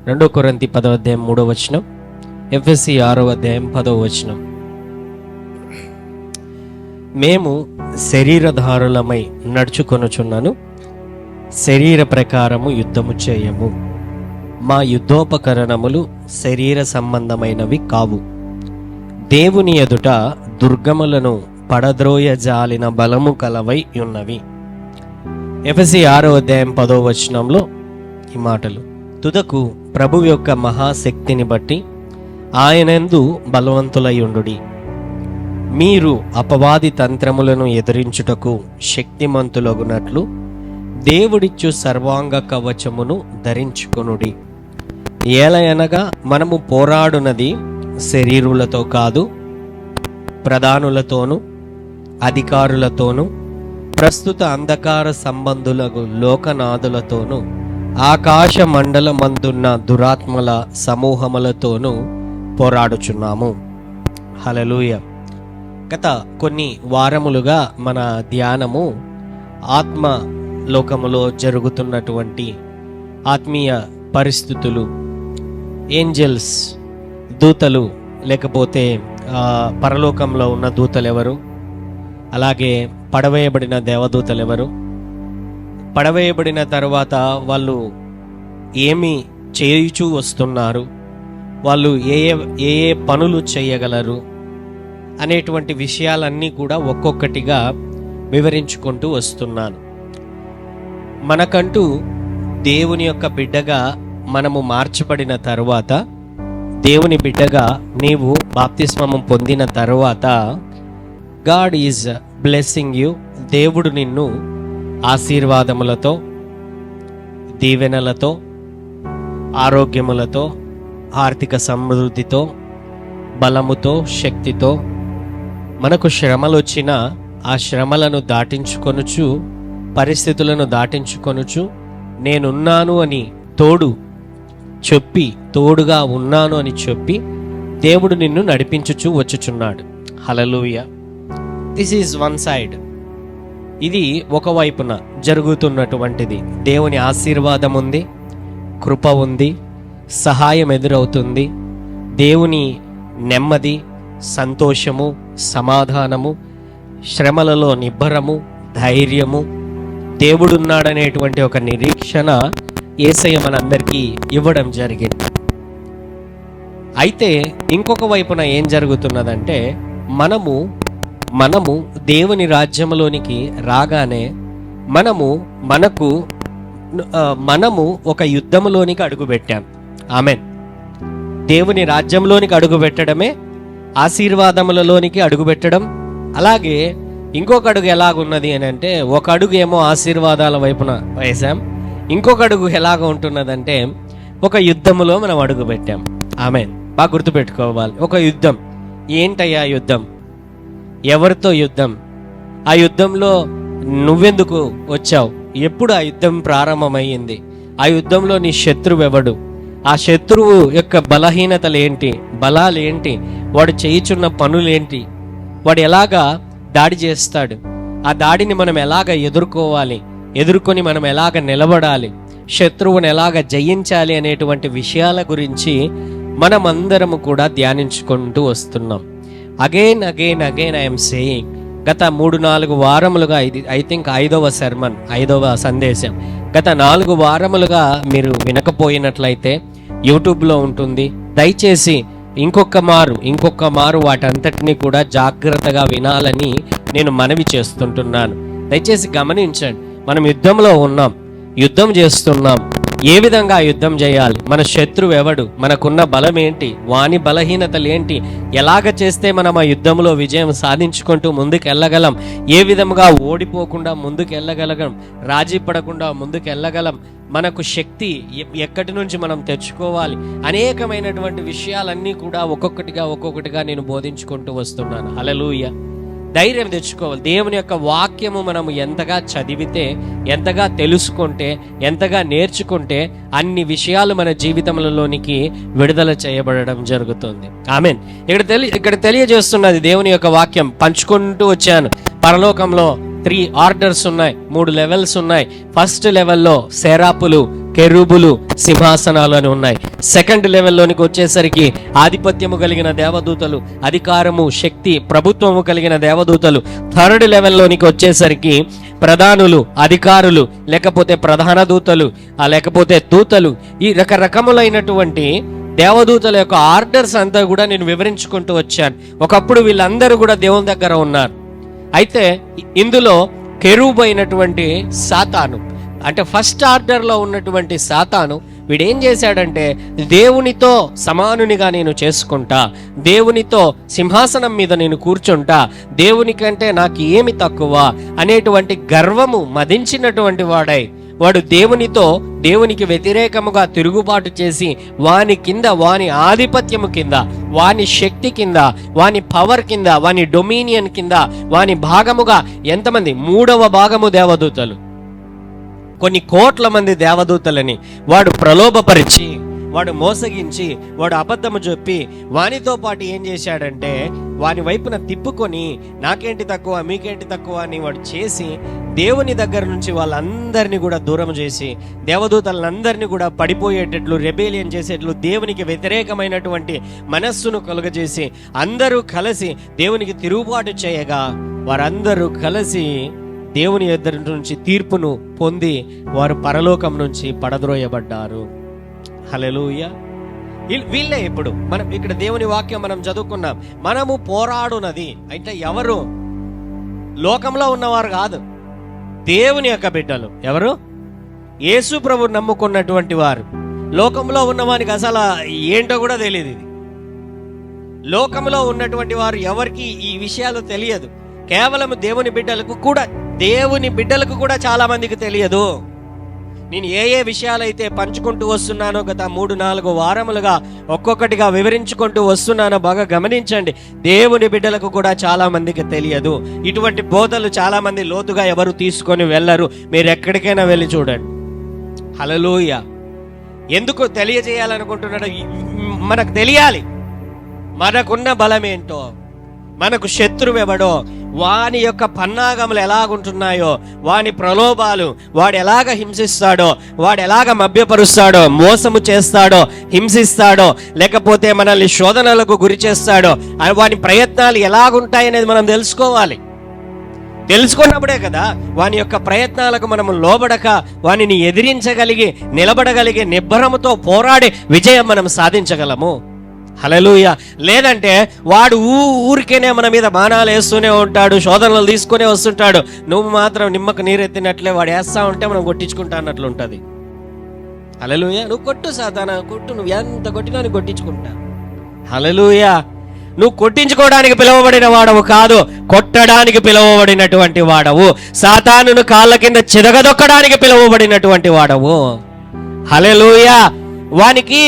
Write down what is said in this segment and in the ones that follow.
2 కొరింథీ 10వ అధ్యాయం 3వ వచనం, ఎఫెసీ 6వ అధ్యాయం 10వ వచనం. మేము శరీరధారులమై నడుచుకొనుచున్నాను, శరీర ప్రకారము యుద్ధము చేయము. మా యుద్ధోపకరణములు శరీర సంబంధమైనవి కావు, దేవుని ఎదుట దుర్గములను పడద్రోయ జాలిన బలము కలవై ఉన్నవి. ఎఫెసీ 6వ అధ్యాయం 10వ వచనంలో ఈ మాటలు, తుదకు ప్రభు యొక్క మహాశక్తిని బట్టి ఆయనందు బలవంతులై ఉండుడి. మీరు అపవాది తంత్రములను ఎదిరించుటకు శక్తిమంతులగునట్లు దేవుడిచ్చు సర్వాంగ కవచమును ధరించుకొనుడి. ఏలయనగా మనము పోరాడునది శరీరులతో కాదు, ప్రధానులతోనూ అధికారులతోనూ ప్రస్తుత అంధకార సంబంధులకు లోకనాథులతోనూ ఆకాశ మండలమందున్న దురాత్మల సమూహములతోనూ పోరాడుచున్నాము. హల్లెలూయా. గత కొన్ని వారములుగా మన ధ్యానము ఆత్మ లోకములో జరుగుతున్నటువంటి ఆత్మీయ పరిస్థితులు, ఏంజల్స్, దూతలు, లేకపోతే పరలోకంలో ఉన్న దూతలు ఎవరు, అలాగే పడవేయబడిన దేవదూతలు ఎవరు, పడవేయబడిన తర్వాత వాళ్ళు ఏమి చేయుచూ వస్తున్నారు, వాళ్ళు ఏ ఏ పనులు చేయగలరు అనేటువంటి విషయాలన్నీ కూడా ఒక్కొక్కటిగా వివరించుకుంటూ వస్తున్నాను. మనకంటూ దేవుని యొక్క బిడ్డగా మనము మార్చబడిన తరువాత, దేవుని బిడ్డగా నీవు బాప్తిస్మము పొందిన తరువాత, గాడ్ ఈజ్ బ్లెస్సింగ్ యూ. దేవుడు నిన్ను ఆశీర్వాదములతో, దీవెనలతో, ఆరోగ్యములతో, ఆర్థిక సమృద్ధితో, బలముతో, శక్తితో, మనకు శ్రమలు వచ్చినా ఆ శ్రమలను దాటించుకొనుచు, పరిస్థితులను దాటించుకొనుచు, నేనున్నాను అని తోడుగా ఉన్నాను అని చెప్పి దేవుడు నిన్ను నడిపించుచు వచ్చుచున్నాడు. Hallelujah. This is one side. ఇది ఒకవైపున జరుగుతున్నటువంటిది. దేవుని ఆశీర్వాదం ఉంది, కృప ఉంది, సహాయం ఎదురవుతుంది, దేవుని నెమ్మది, సంతోషము, సమాధానము, శ్రమలలో నిబ్బరము, ధైర్యము, దేవుడున్నాడనేటువంటి ఒక నిరీక్షణ యేసయ్య మనందరికీ ఇవ్వడం జరిగింది. అయితే ఇంకొక వైపున ఏం జరుగుతున్నదంటే, మనము దేవుని రాజ్యంలోనికి రాగానే మనము ఒక యుద్ధములోనికి అడుగుపెట్టాం. ఆమెన్. దేవుని రాజ్యంలోనికి అడుగుపెట్టడమే ఆశీర్వాదములలోనికి అడుగుపెట్టడం. అలాగే ఇంకొక అడుగు ఎలాగున్నది అని అంటే, ఒక అడుగు ఏమో ఆశీర్వాదాల వైపున వేసాం, ఇంకొక అడుగు ఎలాగ ఉంటున్నదంటే ఒక యుద్ధములో మనం అడుగు పెట్టాం. ఆమెన్. బాగా గుర్తుపెట్టుకోవాలి. ఒక యుద్ధం. ఏంటయ్యా యుద్ధం? ఎవరితో యుద్ధం? ఆ యుద్ధంలో నువ్వెందుకు వచ్చావు? ఎప్పుడు ఆ యుద్ధం ప్రారంభమయ్యింది? ఆ యుద్ధంలో నీ శత్రువు ఎవడు? ఆ శత్రువు యొక్క బలహీనతలేంటి, బలాలేంటి, వాడు చేయుచున్న పనులేంటి, వాడు ఎలాగా దాడి చేస్తాడు, ఆ దాడిని మనం ఎలాగ ఎదుర్కొని మనం ఎలాగ నిలబడాలి, శత్రువుని ఎలాగ జయించాలి అనేటువంటి విషయాల గురించి మనమందరము కూడా ధ్యానించుకుంటూ వస్తున్నాం. అగైన్ ఐఎమ్ సేయింగ్, గత 3-4 వారములుగా, ఐ థింక్ 5వ సెర్మన్, 5వ సందేశం, గత 4 వారములుగా మీరు వినకపోయినట్లయితే యూట్యూబ్లో ఉంటుంది. దయచేసి ఇంకొక మారు వాటంతటినీ కూడా జాగ్రత్తగా వినాలని నేను మనవి చేస్తుంటున్నాను. దయచేసి గమనించండి. మనం యుద్ధంలో ఉన్నాం, యుద్ధం చేస్తున్నాం. ఏ విధంగా యుద్ధం చేయాలి? మన శత్రువు ఎవడు? మనకున్న బలం ఏంటి? వాని బలహీనతలు ఏంటి? ఎలాగ చేస్తే మనం ఆ యుద్ధంలో విజయం సాధించుకుంటూ ముందుకు వెళ్ళగలం? ఏ విధంగా ఓడిపోకుండా ముందుకు వెళ్ళగలం? రాజీ పడకుండా ముందుకు వెళ్ళగలం? మనకు శక్తి ఎక్కడి నుంచి మనం తెచ్చుకోవాలి? అనేకమైనటువంటి విషయాలన్నీ కూడా ఒక్కొక్కటిగా నేను బోధించుకుంటూ వస్తున్నాను. హల్లెలూయా. ధైర్యం తెచ్చుకోవాలి. దేవుని యొక్క వాక్యము మనము ఎంతగా చదివితే, ఎంతగా తెలుసుకుంటే, ఎంతగా నేర్చుకుంటే అన్ని విషయాలు మన జీవితంలోనికి విడుదల చేయబడడం జరుగుతుంది. ఆమెన్. ఇక్కడ తెలియజేస్తున్నది దేవుని యొక్క వాక్యం. పంచుకుంటూ వచ్చాను. పరలోకంలో 3 ఆర్డర్స్ ఉన్నాయి, 3 లెవెల్స్ ఉన్నాయి. ఫస్ట్ లెవెల్లో సేరాపులు కెరూబులు, సింహాసనాలు అని ఉన్నాయి. సెకండ్ లెవెల్లోనికి వచ్చేసరికి ఆధిపత్యము కలిగిన దేవదూతలు, అధికారము, శక్తి, ప్రభుత్వము కలిగిన దేవదూతలు. థర్డ్ లెవెల్లోనికి వచ్చేసరికి ప్రధానులు, అధికారులు, లేకపోతే ప్రధాన దూతలు, లేకపోతే దూతలు. ఈ రకరకములైనటువంటి దేవదూతల యొక్క ఆర్డర్స్ అంతా కూడా నేను వివరించుకుంటూ వచ్చాను. ఒకప్పుడు వీళ్ళందరూ కూడా దేవుని దగ్గర ఉన్నారు. అయితే ఇందులో కెరూబు అయినటువంటి సాతాను, అంటే ఫస్ట్ ఆర్డర్లో ఉన్నటువంటి సాతాను, వీడేం చేశాడంటే దేవునితో సమానునిగా నేను చేసుకుంటా, దేవునితో సింహాసనం మీద నేను కూర్చుంటా, దేవుని కంటే నాకు ఏమి తక్కువ అనేటువంటి గర్వము మదించినటువంటి వాడు దేవునికి వ్యతిరేకముగా తిరుగుబాటు చేసి వాని కింద, వాని ఆధిపత్యము కింద, వాని శక్తి కింద, వాని పవర్ కింద, వాని డొమినియన్ కింద, వాని భాగముగా ఎంతమంది? 3వ భాగము దేవదూతలు. కొన్ని కోట్ల మంది దేవదూతలని వాడు ప్రలోభపరిచి, వాడు మోసగించి, వాడు అబద్ధము చెప్పి, వానితో పాటు ఏం చేశాడంటే వాని వైపున తిప్పుకొని నాకేంటి తక్కువ, మీకేంటి తక్కువ అని వాడు చేసి దేవుని దగ్గర నుంచి వాళ్ళందరినీ కూడా దూరం చేసి, దేవదూతలందరినీ కూడా పడిపోయేటట్లు, రెబేలియన్ చేసేట్లు, దేవునికి వ్యతిరేకమైనటువంటి మనస్సును కలుగజేసి అందరూ కలిసి దేవునికి తిరుగుబాటు చేయగా వారందరూ కలిసి దేవుని ఎదురు నుంచి తీర్పును పొంది వారు పరలోకం నుంచి పడద్రోయబడ్డారు. హల్లెలూయా. వీళ్ళే ఇప్పుడు మనం ఇక్కడ దేవుని వాక్యం మనం చదువుకున్నాం. మనము పోరాడునది అంటే ఎవరు? లోకంలో ఉన్నవారు కాదు, దేవుని యొక్క బిడ్డలు. ఎవరు? యేసు ప్రభు నమ్ముకున్నటువంటి వారు. లోకంలో ఉన్నవానికి అసలు ఏంటో కూడా తెలియదు. ఇది లోకంలో ఉన్నటువంటి వారు ఎవరికి ఈ విషయాలు తెలియదు. కేవలం దేవుని బిడ్డలకు కూడా చాలా మందికి తెలియదు. నేను ఏ విషయాలైతే పంచుకుంటూ వస్తున్నానో గత 3-4 వారములుగా ఒక్కొక్కటిగా వివరించుకుంటూ వస్తున్నానో బాగా గమనించండి. దేవుని బిడ్డలకు కూడా చాలా మందికి తెలియదు. ఇటువంటి బోధలు చాలా మంది లోతుగా ఎవరు తీసుకొని వెళ్ళరు. మీరు ఎక్కడికైనా వెళ్ళి చూడండి. హల్లెలూయా. ఎందుకు తెలియజేయాలనుకుంటున్నాడో మనకు తెలియాలి. మనకున్న బలం ఏంటో, మనకు శత్రువు ఎవడో, వాని యొక్క పన్నాగములు ఎలాగుంటున్నాయో, వాని ప్రలోభాలు, వాడు ఎలాగ హింసిస్తాడో, వాడు ఎలాగ మభ్యపరుస్తాడో, మోసము చేస్తాడో, హింసిస్తాడో, లేకపోతే మనల్ని శోధనలకు గురి చేస్తాడో, వాని ప్రయత్నాలు ఎలాగుంటాయనేది మనం తెలుసుకోవాలి. తెలుసుకున్నప్పుడే కదా వాని యొక్క ప్రయత్నాలకు మనము లోబడక వానిని ఎదిరించగలిగి, నిలబడగలిగి, నిబ్బరముతో పోరాడి విజయం మనం సాధించగలము. హల్లెలూయా. లేదంటే వాడు ఊరికేనే మన మీద బాణాలు వేస్తూనే ఉంటాడు, శోధనలు తీసుకునే వస్తుంటాడు. నువ్వు మాత్రం నిమ్మకు నీరెత్తినట్లే వాడు వేస్తా ఉంటే మనం కొట్టించుకుంటా అన్నట్లు ఉంటుంది. హల్లెలూయా. నువ్వు కొట్టు సాతానా, కొట్టు, నువ్వు ఎంత కొట్టినా నువ్వు కొట్టించుకుంటా. హల్లెలూయా. నువ్వు కొట్టించుకోవడానికి పిలువబడిన వాడవు కాదు, కొట్టడానికి పిలువబడినటువంటి వాడవు. సాతానును కాళ్ళ కింద చిదగదొక్కడానికి పిలువబడినటువంటి వాడవు. హల్లెలూయా. వానికి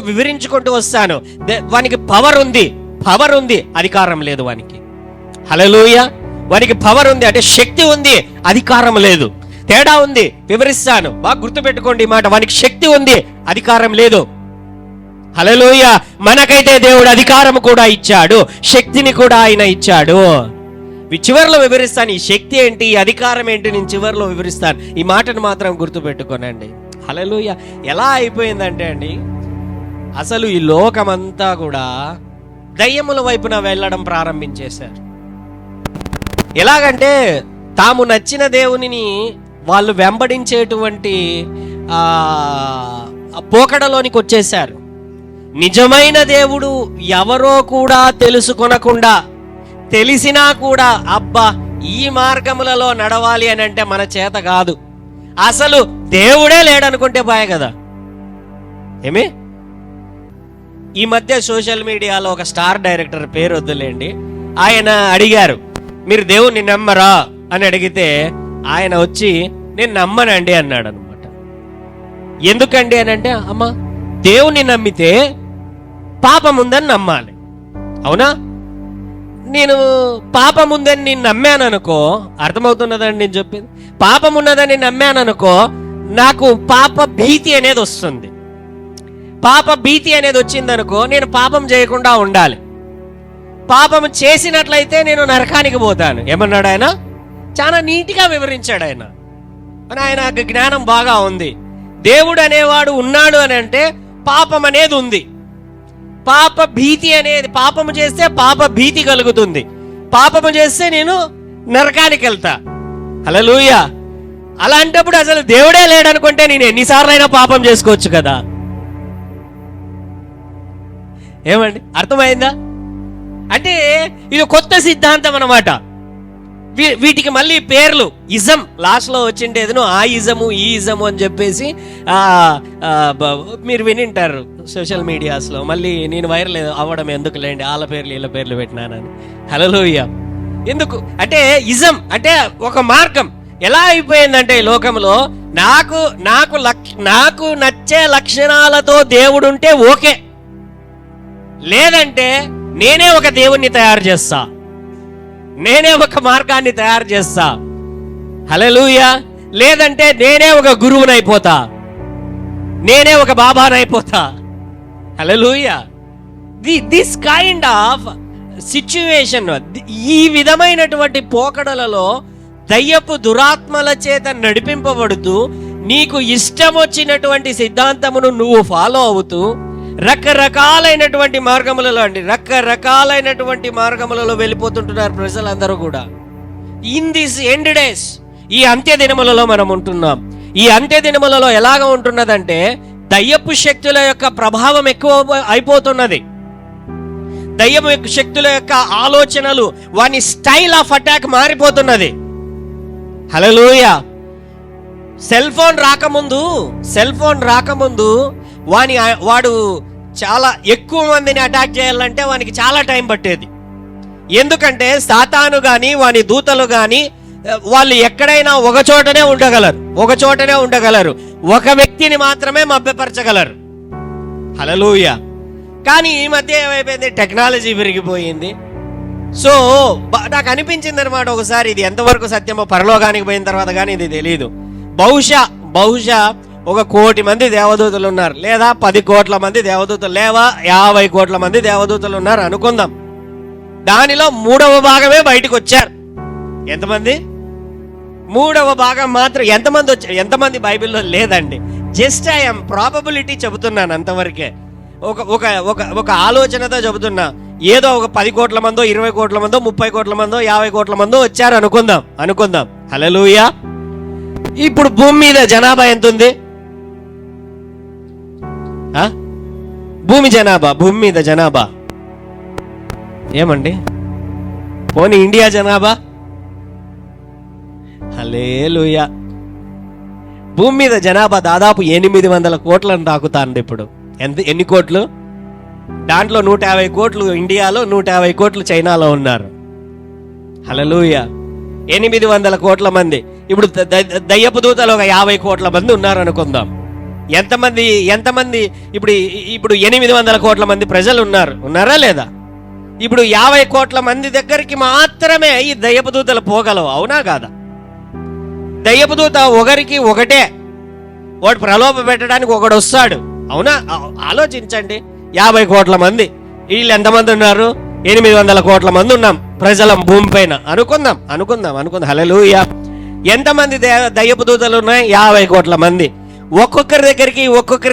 వివరించుకుంటూ వస్తాను. వానికి పవర్ ఉంది, అధికారం లేదు వానికి. హల్లెలూయా. వానికి పవర్ ఉంది అంటే శక్తి ఉంది, అధికారం లేదు. తేడా ఉంది, వివరిస్తాను. బాగా గుర్తుపెట్టుకోండి ఈ మాట. వానికి శక్తి ఉంది, అధికారం లేదు. హల్లెలూయా. మనకైతే దేవుడు అధికారం కూడా ఇచ్చాడు, శక్తిని కూడా ఆయన ఇచ్చాడు. చివరిలో వివరిస్తాను. ఈ శక్తి ఏంటి, ఈ అధికారం ఏంటి నేను చివరిలో వివరిస్తాను. ఈ మాటను మాత్రం గుర్తుపెట్టుకోనండి. హల్లెలూయా. ఎలా అయిపోయిందంటే అండి, అసలు ఈ లోకమంతా కూడా దయ్యముల వైపున వెళ్ళడం ప్రారంభించేశారు. ఎలాగంటే తాము నచ్చిన దేవునిని వాళ్ళు వెంబడించేటువంటి పోకడలోనికి వచ్చేశారు. నిజమైన దేవుడు ఎవరో కూడా తెలుసుకొనకుండా, తెలిసినా కూడా అబ్బా ఈ మార్గములలో నడవాలి అని అంటే మన చేత కాదు, అసలు దేవుడే లేడనుకుంటే బాయ్ కదా. ఏమి ఈ మధ్య సోషల్ మీడియాలో ఒక స్టార్ డైరెక్టర్, పేరు వద్దులేండి, ఆయన అడిగారు మీరు దేవుణ్ణి నమ్మరా అని అడిగితే ఆయన వచ్చి నేను నమ్మనండి అన్నాడు అనమాట. ఎందుకండి అని అంటే, అమ్మా దేవుణ్ణి నమ్మితే పాపం ఉందని నమ్మాలి, అవునా? నేను పాపం ఉందని నేను నమ్మాను అనుకో, అర్థమవుతున్నదండి నేను చెప్పింది? పాపం ఉన్నదని నమ్మాను అనుకో, నాకు పాప భీతి అనేది వస్తుంది. పాప భీతి అనేది వచ్చిందనుకో, నేను పాపం చేయకుండా ఉండాలి. పాపం చేసినట్లయితే నేను నరకానికి పోతాను. ఏమన్నాడు ఆయన? చాలా నీట్గా వివరించాడు ఆయన. ఆయన జ్ఞానం బాగా ఉంది. దేవుడు అనేవాడు ఉన్నాడు అని అంటే పాపం అనేది ఉంది. పాప భీతి అనేది, పాపము చేస్తే పాప భీతి కలుగుతుంది. పాపము చేస్తే నేను నరకానికి వెళ్తా. హల్లెలూయా. అలాంటప్పుడు అసలు దేవుడే లేడనుకుంటే నేను ఎన్నిసార్లైనా పాపం చేసుకోవచ్చు కదా. ఏమండి, అర్థమైందా? అంటే ఇది కొత్త సిద్ధాంతం అన్నమాట. వీటికి మళ్ళీ పేర్లు ఇజం లాస్ట్ లో వచ్చిండేది, ఆ ఇజము ఈ ఇజము అని చెప్పేసి మీరు వినింటారు సోషల్ మీడియాస్ లో. మళ్ళీ నేను వైరల్ అవ్వడం ఎందుకు లేండి, వాళ్ళ పేర్లు వీళ్ళ పేర్లు పెట్టినానని. హల్లెలూయా. ఎందుకు అంటే ఇజం అంటే ఒక మార్గం. ఎలా అయిపోయిందంటే ఈ లోకంలో నాకు నచ్చే లక్షణాలతో దేవుడుంటే ఓకే, లేదంటే నేనే ఒక దేవుణ్ణి తయారు చేస్తా, నేనే ఒక మార్గాన్ని తయారు చేస్తా. హల్లెలూయా. లేదంటే నేనే ఒక గురువునైపోతా, నేనే ఒక బాబానైపోతా. హల్లెలూయా. దిస్ కైండ్ ఆఫ్ సిచ్యువేషన్, ఈ విధమైనటువంటి పోకడలలో దయ్యపు దురాత్మల చేత నడిపింపబడుతూ నీకు ఇష్టం వచ్చినటువంటి సిద్ధాంతమును నువ్వు ఫాలో అవుతూ రకరకాలైనటువంటి మార్గములలో వెళ్ళిపోతుంటున్నారు ప్రజలందరూ కూడా. ఇన్ దిస్ ఎండ్ డేస్, ఈ అంత్య దినములలో మనం ఉంటున్నాం. ఈ అంత్య దినములలో ఎలాగ ఉంటున్నదంటే దయ్యపు శక్తుల యొక్క ప్రభావం ఎక్కువ అయిపోతున్నది. దయ్యపు శక్తుల యొక్క ఆలోచనలు, వాని స్టైల్ ఆఫ్ అటాక్ మారిపోతున్నది. హల్లెలూయా. సెల్ ఫోన్ రాకముందు వాడు చాలా ఎక్కువ మందిని అటాక్ చేయాలంటే వానికి చాలా టైం పట్టేది. ఎందుకంటే సాతాను గాని వాని దూతలు గాని వాళ్ళు ఎక్కడైనా ఒక చోటనే ఉండగలరు, ఒక వ్యక్తిని మాత్రమే మభ్యపరచగలరు. హల్లెలూయా. కానీ ఈ మధ్య ఏమైపోయింది, టెక్నాలజీ పెరిగిపోయింది. సో నాకు అనిపించింది అనమాట ఒకసారి, ఇది ఎంతవరకు సత్యమో పరలోకానికి పోయిన తర్వాత కానీ ఇది తెలియదు. బహుశా 1 కోటి మంది దేవదూతలు ఉన్నారు, లేదా 10 కోట్ల మంది దేవదూతలు, లేదా 50 కోట్ల మంది దేవదూతలు ఉన్నారు అనుకుందాం. దానిలో 3వ భాగమే బయటకు వచ్చారు. ఎంతమంది? 3వ భాగం మాత్రం. ఎంతమంది బైబిల్లో లేదండి. జస్ట్ ఐఎమ్ ప్రాబబిలిటీ చెబుతున్నాను అంతవరకే. ఒక ఆలోచనతో చెబుతున్నా. ఏదో ఒక 10 కోట్ల మందో, 20 కోట్ల మందో, 30 కోట్ల మందో, 50 కోట్ల మందో వచ్చారు అనుకుందాం. హల్లెలూయా. ఇప్పుడు భూమి మీద జనాభా ఎంత ఉంది? భూమి మీద జనాభా ఏమండి? పోనీ ఇండియా జనాభా? హల్లెలూయా. భూమి మీద జనాభా దాదాపు 800 కోట్లను తాకుతాండి ఇప్పుడు. ఎన్ని కోట్లు? దాంట్లో 150 కోట్లు ఇండియాలో, 150 కోట్లు చైనాలో ఉన్నారు. హల్లెలూయా. 800 కోట్ల మంది. ఇప్పుడు దయ్యపు దూతలు ఒక 50 కోట్ల మంది ఉన్నారు అనుకుందాం. ఎంతమంది ఇప్పుడు 800 కోట్ల మంది ప్రజలు ఉన్నారా లేదా? ఇప్పుడు 50 కోట్ల మంది దగ్గరికి మాత్రమే ఈ దయ్యపు దూతలు పోగలవు, అవునా కాదా? దయ్యపు దూత ఒకటే, వాడు ప్రలోభ పెట్టడానికి ఒకడు వస్తాడు, అవునా? ఆలోచించండి. 50 కోట్ల మంది, వీళ్ళు ఎంతమంది ఉన్నారు? 800 కోట్ల మంది ఉన్నాం ప్రజల భూమి పైన అనుకుందాం. హల్లెలూయా. ఎంతమంది దయ్యపు దూతలు ఉన్నాయి? 50 కోట్ల మంది. ఒక్కొక్కరి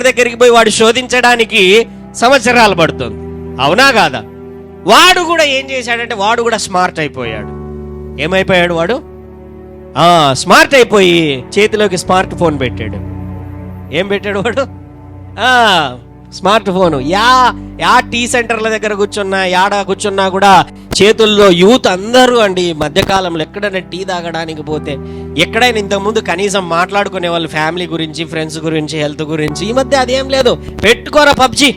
దగ్గరికి పోయి వాడు శోధించడానికి సంవత్సరాలు పడుతుంది, అవునా కాదా? వాడు కూడా ఏం చేశాడంటే వాడు కూడా స్మార్ట్ అయిపోయాడు. ఏమైపోయాడు వాడు? స్మార్ట్ అయిపోయి చేతిలోకి స్మార్ట్ ఫోన్ పెట్టాడు. ఏం పెట్టాడు వాడు? Smart phone. యా టీ సెంటర్ల దగ్గర కూర్చున్నా కూడా చేతుల్లో యూత్ అందరూ అండి. మధ్యకాలంలో ఎక్కడైనా టీ తాగడానికి పోతే, ఎక్కడైనా ఇంతకుముందు కనీసం మాట్లాడుకునే వాళ్ళు ఫ్యామిలీ గురించి, ఫ్రెండ్స్ గురించి, హెల్త్ గురించి. ఈ మధ్య అదేం లేదు. పెట్టుకోరా పబ్జి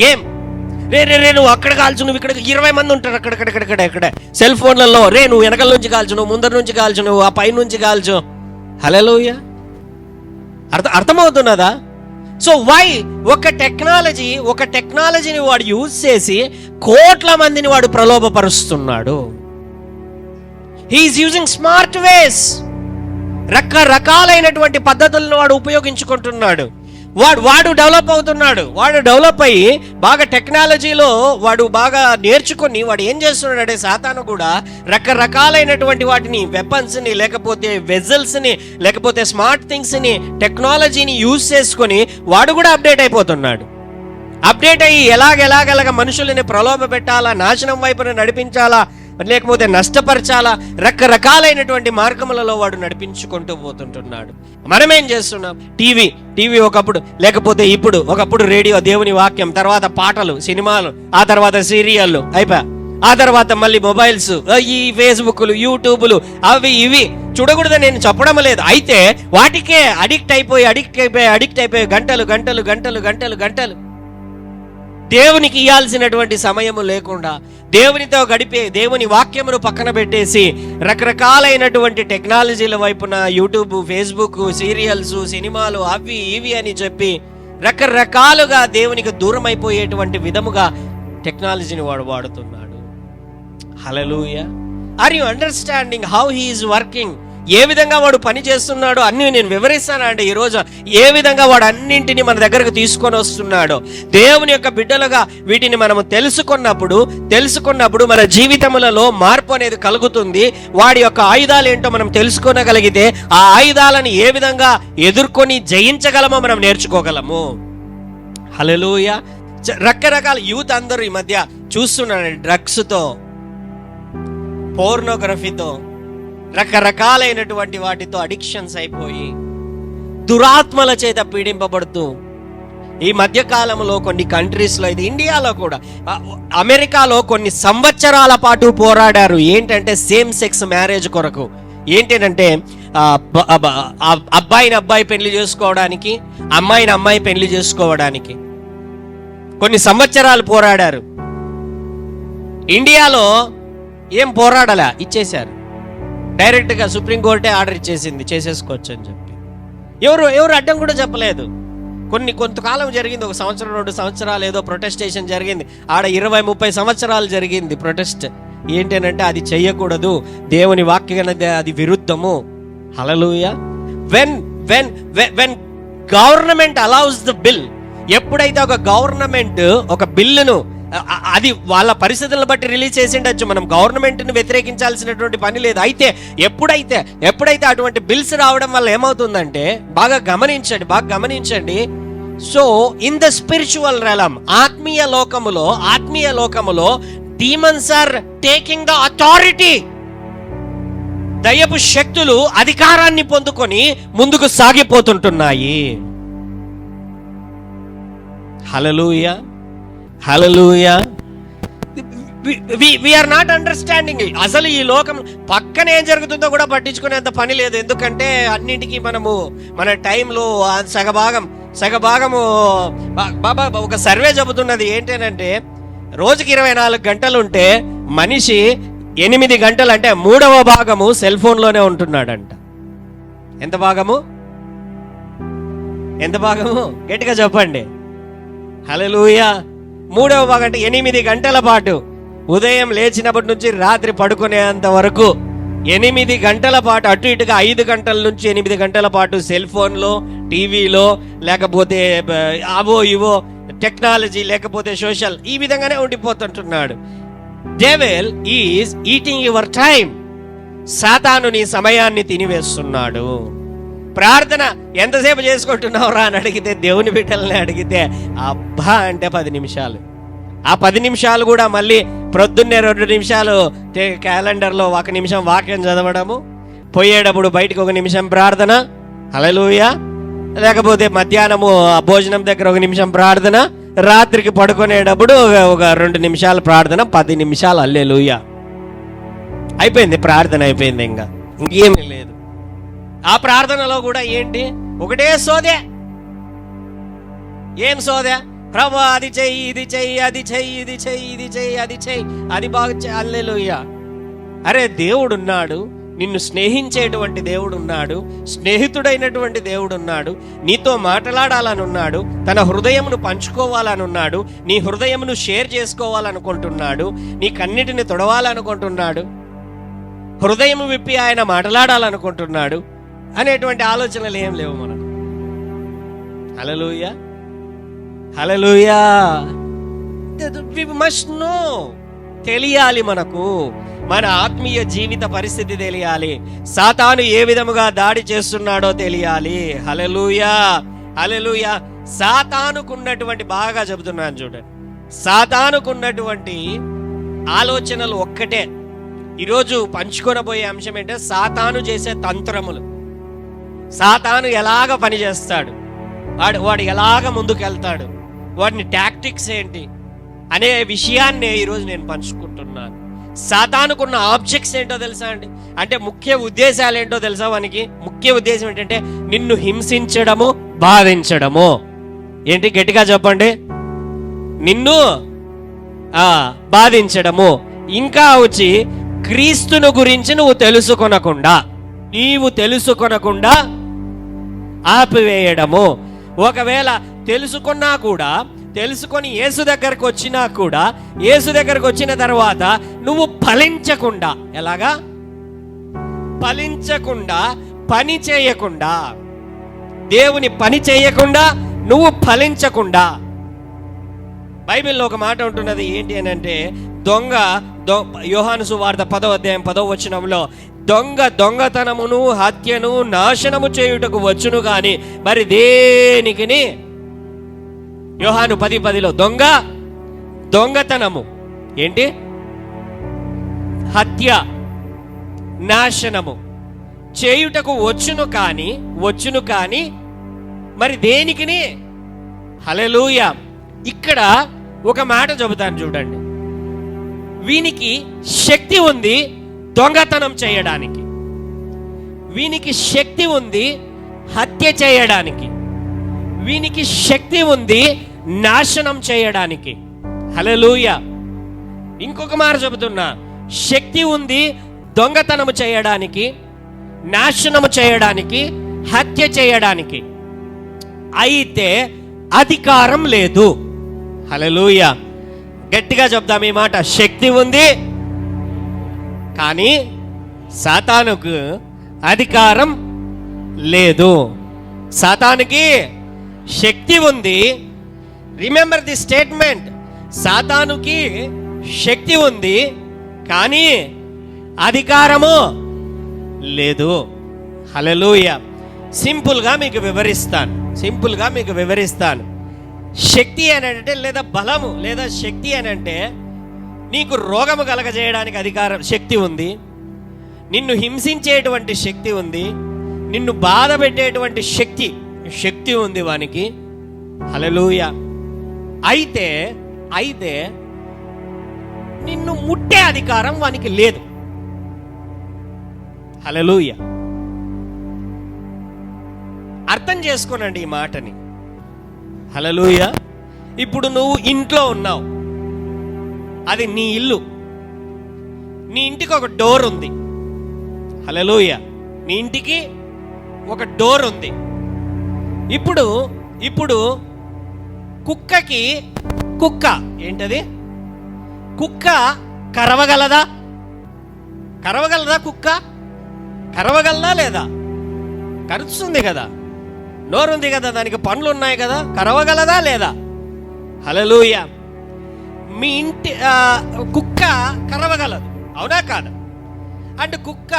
గేమ్. రే నువ్వు అక్కడ కాల్చు, నువ్వు ఇక్కడ 20 మంది ఉంటారు అక్కడ సెల్ ఫోన్లలో. రే నువ్వు వెనకల నుంచి కాల్చు, నువ్వు ముందర నుంచి కాల్చు, నువ్వు ఆ పై నుంచి కాల్చు. హల్లెలూయా. అర్థమవుతున్నదా? సో వై ఒక టెక్నాలజీని వాడు యూజ్ చేసి కోట్ల మందిని వాడు ప్రలోభపరుస్తున్నాడు. హీఈస్ యూజింగ్ స్మార్ట్ వేస్. రకరకాలైనటువంటి పద్ధతులను వాడు ఉపయోగించుకుంటున్నాడు. వాడు డెవలప్ అవుతున్నాడు. వాడు డెవలప్ అయ్యి బాగా టెక్నాలజీలో వాడు బాగా నేర్చుకొని వాడు ఏం చేస్తున్నాడంటే సాతాను కూడా రకరకాలైనటువంటి వాటిని, వెపన్స్ని, లేకపోతే వెజల్స్ని, లేకపోతే స్మార్ట్ థింగ్స్ని, టెక్నాలజీని యూజ్ చేసుకొని వాడు కూడా అప్డేట్ అయిపోతున్నాడు. అప్డేట్ అయ్యి ఎలాగ మనుషులని ప్రలోభ పెట్టాలా, నాశనం వైపున నడిపించాలా, లేకపోతే నష్టపరచాలా, రకరకాలైనటువంటి మార్గములలో వాడు నడిపించుకుంటూ పోతుంటున్నాడు. మనమేం చేస్తున్నాం? టీవీ ఒకప్పుడు, లేకపోతే ఒకప్పుడు రేడియో, దేవుని వాక్యం, తర్వాత పాటలు, సినిమాలు, ఆ తర్వాత సీరియళ్ళు అయిపోయా, ఆ తర్వాత మళ్ళీ మొబైల్స్, ఈ ఫేస్బుక్లు, యూట్యూబ్లు, అవి ఇవి చూడకూడదని నేను చెప్పడం లేదు. అయితే వాటికే అడిక్ట్ అయిపోయి గంటలు దేవునికి ఇవ్వాల్సినటువంటి సమయము లేకుండా, దేవునితో గడిపే, దేవుని వాక్యమును పక్కన పెట్టేసి రకరకాలైనటువంటి టెక్నాలజీల వైపున యూట్యూబ్, ఫేస్బుక్, సీరియల్స్, సినిమాలు, అవి ఇవి అని చెప్పి రకరకాలుగా దేవునికి దూరం అయిపోయేటువంటి విధముగా టెక్నాలజీని వాడుతున్నాడు. Hallelujah. Are you understanding how he is working? ఏ విధంగా వాడు పని చేస్తున్నాడో అన్ని నేను వివరిస్తానండి ఈరోజు. ఏ విధంగా వాడు అన్నింటినీ మన దగ్గరకు తీసుకొని వస్తున్నాడో, దేవుని యొక్క బిడ్డలుగా వీటిని మనము తెలుసుకున్నప్పుడు మన జీవితములలో మార్పు అనేది కలుగుతుంది. వాడి యొక్క ఆయుధాలు ఏంటో మనం తెలుసుకోగలిగితే ఆ ఆయుధాలను ఏ విధంగా ఎదుర్కొని జయించగలమో మనం నేర్చుకోగలము. హల్లెలూయా. రకరకాల యూత్ అందరూ ఈ మధ్య చూస్తున్నారండి, డ్రగ్స్తో, పోర్నోగ్రఫీతో, రకరకాలైనటువంటి వాటితో అడిక్షన్స్ అయిపోయి దురాత్మల చేత పీడింపబడుతూ ఈ మధ్య కాలంలో కొన్ని కంట్రీస్లో, ఇది ఇండియాలో కూడా, అమెరికాలో కొన్ని సంవత్సరాల పాటు పోరాడారు. ఏంటంటే సేమ్ సెక్స్ మ్యారేజ్ కొరకు. ఏంటంటే అబ్బాయి పెళ్లి చేసుకోవడానికి, అమ్మాయి పెళ్లి చేసుకోవడానికి కొన్ని సంవత్సరాలు పోరాడారు. ఇండియాలో ఏం పోరాడలా, ఇచ్చేశారు. డైరెక్ట్గా సుప్రీంకోర్టే ఆర్డర్ ఇచ్చేసింది, చేసేసుకోవచ్చు అని చెప్పి. ఎవరు అడ్డం కూడా చెప్పలేదు. కొంతకాలం జరిగింది, 1 సంవత్సరం 2 సంవత్సరాలు ఏదో ప్రొటెస్టేషన్ జరిగింది. ఆడ 20-30 సంవత్సరాలు జరిగింది ప్రొటెస్ట్. ఏంటంటే అది చెయ్యకూడదు, దేవుని వాక్యం అది విరుద్ధము. Hallelujah. When government allows the bill, ఎప్పుడైతే ఒక గవర్నమెంట్ ఒక బిల్లును, అది వాళ్ళ పరిస్థితులను బట్టి రిలీజ్ చేసి ఉండొచ్చు, మనం గవర్నమెంట్ని వ్యతిరేకించాల్సినటువంటి పని లేదు. అయితే ఎప్పుడైతే అటువంటి బిల్స్ రావడం వల్ల ఏమవుతుందంటే, బాగా గమనించండి. So in the spiritual realm, ఆత్మీయ లోకములో demons are taking the authority. దయ్యపు శక్తులు అధికారాన్ని పొందుకొని ముందుకు సాగిపోతుంటున్నాయి. Hallelujah. Hallelujah. We are not understanding. అసలు ఈ లోకం పక్కన ఏం జరుగుతుందో కూడా పట్టించుకునేంత పని లేదు. ఎందుకంటే అన్నింటికీ మన టైంలో సగభాగము బాబా ఒక సర్వే చెబుతున్నది ఏంటంటే, రోజుకి 24 గంటలు ఉంటే మనిషి 8 గంటలు, అంటే 3వ భాగము సెల్ ఫోన్లోనే ఉంటున్నాడంట. ఎంత భాగము? గట్టిగా చెప్పండి. హల్లెలూయా. 3వ భాగం అంటే 8 గంటల పాటు, ఉదయం లేచినప్పటి నుంచి రాత్రి పడుకునేంత వరకు 8 గంటల పాటు, అటు ఇటుగా 5 గంటల నుంచి 8 గంటల పాటు సెల్ ఫోన్లో, టీవీలో, లేకపోతే ఇవో టెక్నాలజీ, లేకపోతే సోషల్, ఈ విధంగానే ఉండిపోతుంటున్నాడు. Devil is eating your time. సాతాను నీ సమయాన్ని తినివేస్తున్నాడు. ప్రార్థన ఎంతసేపు చేసుకుంటున్నావురా అని అడిగితే, దేవుని బిడ్డల్ని అడిగితే అబ్బా అంటే 10 నిమిషాలు. ఆ 10 నిమిషాలు కూడా మళ్ళీ ప్రొద్దున్నే 2 నిమిషాలు క్యాలెండర్లో 1 నిమిషం వాక్యం చదవడము, పోయేటప్పుడు బయటకు 1 నిమిషం ప్రార్థన. హల్లెలూయా. లేకపోతే మధ్యాహ్నము భోజనం దగ్గర 1 నిమిషం ప్రార్థన, రాత్రికి పడుకునేటప్పుడు ఒక 2 నిమిషాలు ప్రార్థన, 10 నిమిషాలు హల్లెలూయా. అయిపోయింది ప్రార్థన, అయిపోయింది. ఇంకేమీ లేదు. ఆ ప్రార్థనలో కూడా ఏంటి? ఒకటే సోదే. ఏం సోదే? ప్రభు అది చెయ్యి, ఇది చెయ్యి, అది చెయ్యి, ఇది చెయ్యి, ఇది చెయ్యి, అది చెయ్యి, అది బాగా హల్లెలూయా. అరే, దేవుడున్నాడు, నిన్ను స్నేహించేటువంటి దేవుడున్నాడు, స్నేహితుడైనటువంటి దేవుడున్నాడు, నీతో మాట్లాడాలనున్నాడు, తన హృదయమును పంచుకోవాలనున్నాడు, నీ హృదయమును షేర్ చేసుకోవాలనుకుంటున్నాడు, నీ కన్నిటిని తొడవాలనుకుంటున్నాడు, హృదయం విప్పి ఆయన మాట్లాడాలనుకుంటున్నాడు అనేటువంటి ఆలోచనలు ఏం లేవు మనకు. హల్లెలూయా, హల్లెలూయా. వి మస్ట్ నో, తెలియాలి, మనకు మన ఆత్మీయ జీవిత పరిస్థితి తెలియాలి, సాతాను ఏ విధముగా దాడి చేస్తున్నాడో తెలియాలి. హల్లెలూయా, హల్లెలూయా. సాతానుకున్నటువంటి, బాగా చెబుతున్నాను చూడండి, సాతానుకున్నటువంటి ఆలోచనలు ఒక్కటే. ఈరోజు పంచుకొనబోయే అంశం ఏంటంటే సాతాను చేసే తంత్రములు. సాతాను ఎలాగ పనిచేస్తాడు, వాడు ఎలాగ ముందుకెళ్తాడు, వాడిని టాక్టిక్స్ ఏంటి అనే విషయాన్నే ఈరోజు నేను పంచుకుంటున్నాను. సాతానుకున్న ఆబ్జెక్ట్స్ ఏంటో తెలుసా అండి? అంటే ముఖ్య ఉద్దేశాలు ఏంటో తెలుసా? వానికి ముఖ్య ఉద్దేశం ఏంటంటే నిన్ను హింసించడము, బాధించడము. ఏంటి? గట్టిగా చెప్పండి. నిన్ను బాధించడము. ఇంకా వచ్చి క్రీస్తును గురించి నీవు తెలుసుకొనకుండా ఆపివేయడము. ఒకవేళ తెలుసుకున్నా కూడా, తెలుసుకొని యేసు దగ్గరకు వచ్చినా కూడా, యేసు దగ్గరకు వచ్చిన తర్వాత నువ్వు ఫలించకుండా, ఎలాగా ఫలించకుండా, పని చేయకుండా, దేవుని పని చేయకుండా, నువ్వు ఫలించకుండా. బైబిల్లో ఒక మాట ఉంటున్నది, ఏంటి అని అంటే, యోహాను సువార్త 10వ అధ్యాయం 10వ వచనంలో, దొంగతనమును హత్యను నాశనము చేయుటకు వచ్చును గాని మరి దేనికిని. యోహాను 10:10లో దొంగతనము ఏంటి? హత్య, నాశనము చేయుటకు వచ్చును కాని మరి దేనికిని. హల్లెలూయా. ఇక్కడ ఒక మాట చెబుతాను చూడండి. వీనికి శక్తి ఉంది దొంగతనం చేయడానికి, వీనికి శక్తి ఉంది హత్య చేయడానికి, వీనికి శక్తి ఉంది నాశనం చేయడానికి. హల్లెలూయా. ఇంకొక మాట చెబుతున్నా, శక్తి ఉంది దొంగతనము చేయడానికి, నాశనము చేయడానికి, హత్య చేయడానికి, అయితే అధికారం లేదు. హల్లెలూయా. గట్టిగా చెప్దాం ఈ మాట. శక్తి ఉంది కానీ సాతానుకు అధికారం లేదు. సాతానుకి శక్తి ఉంది. Remember the statement. సాతానుకి శక్తి ఉంది కానీ అధికారము లేదు. హల్లెలూయా. సింపుల్గా మీకు వివరిస్తాను. శక్తి అని అంటే, లేదా బలము, లేదా శక్తి అని అంటే, నీకు రోగము కలగజేయడానికి శక్తి ఉంది, నిన్ను హింసించేటువంటి శక్తి ఉంది, నిన్ను బాధ పెట్టేటువంటి శక్తి ఉంది వానికి. హల్లెలూయా. అయితే నిన్ను ముట్టే అధికారం వానికి లేదు. హల్లెలూయా. అర్థం చేసుకోనండి ఈ మాటని. హల్లెలూయా. ఇప్పుడు నువ్వు ఇంట్లో ఉన్నావు, అది నీ ఇల్లు, నీ ఇంటికి ఒక డోర్ ఉంది. హల్లెలూయా. నీ ఇంటికి ఒక డోర్ ఉంది. ఇప్పుడు కుక్క ఏంటది? కుక్క కరవగలదా? కుక్క కరవగలదా లేదా? కరుస్తుంది కదా, నోరుంది కదా, దానికి పండ్లు ఉన్నాయి కదా, కరవగలదా లేదా? హల్లెలూయా. మీ ఇంటి కుక్క కరవగలదు, అవునా కాదా? అంటే కుక్క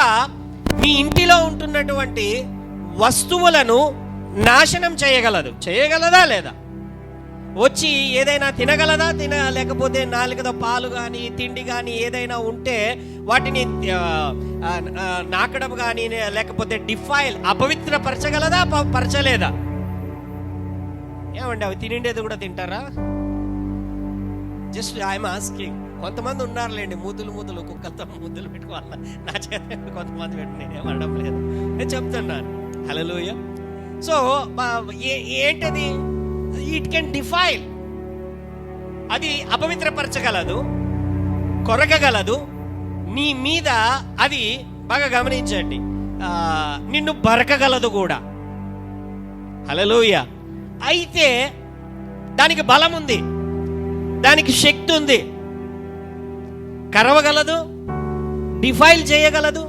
మీ ఇంటిలో ఉంటున్నటువంటి వస్తువులను నాశనం చేయగలదా లేదా? వచ్చి ఏదైనా తినగలదా? లేకపోతే నాలుగుతో పాలు కానీ తిండి కానీ ఏదైనా ఉంటే వాటిని నాకడం కానీ, లేకపోతే డిఫైల్, అపవిత్రపరచగలదా? పరచలేదా? ఏమండి, అవి తినిండేది కూడా తింటారా? Just I'm asking. కొంతమంది ఉన్నారులేండి, మూతులు కుక్కలతో ముద్దులు పెట్టుకోవాల, నా చేత కొంతమంది పెట్టి నేనేమనడం లేదు, నేను చెప్తున్నాను. హల్లెలూయా. సో ఏంటది? ఇట్ కెన్ డిఫైల్, అది అపవిత్రపరచగలదు, కొరకగలదు, నీ మీద అది, బాగా గమనించండి, నిన్ను బరకగలదు కూడా. హల్లెలూయా. అయితే దానికి బలం ఉంది, దానికి శక్తి ఉంది, కరవగలదు, డిఫైల్ చేయగలదు,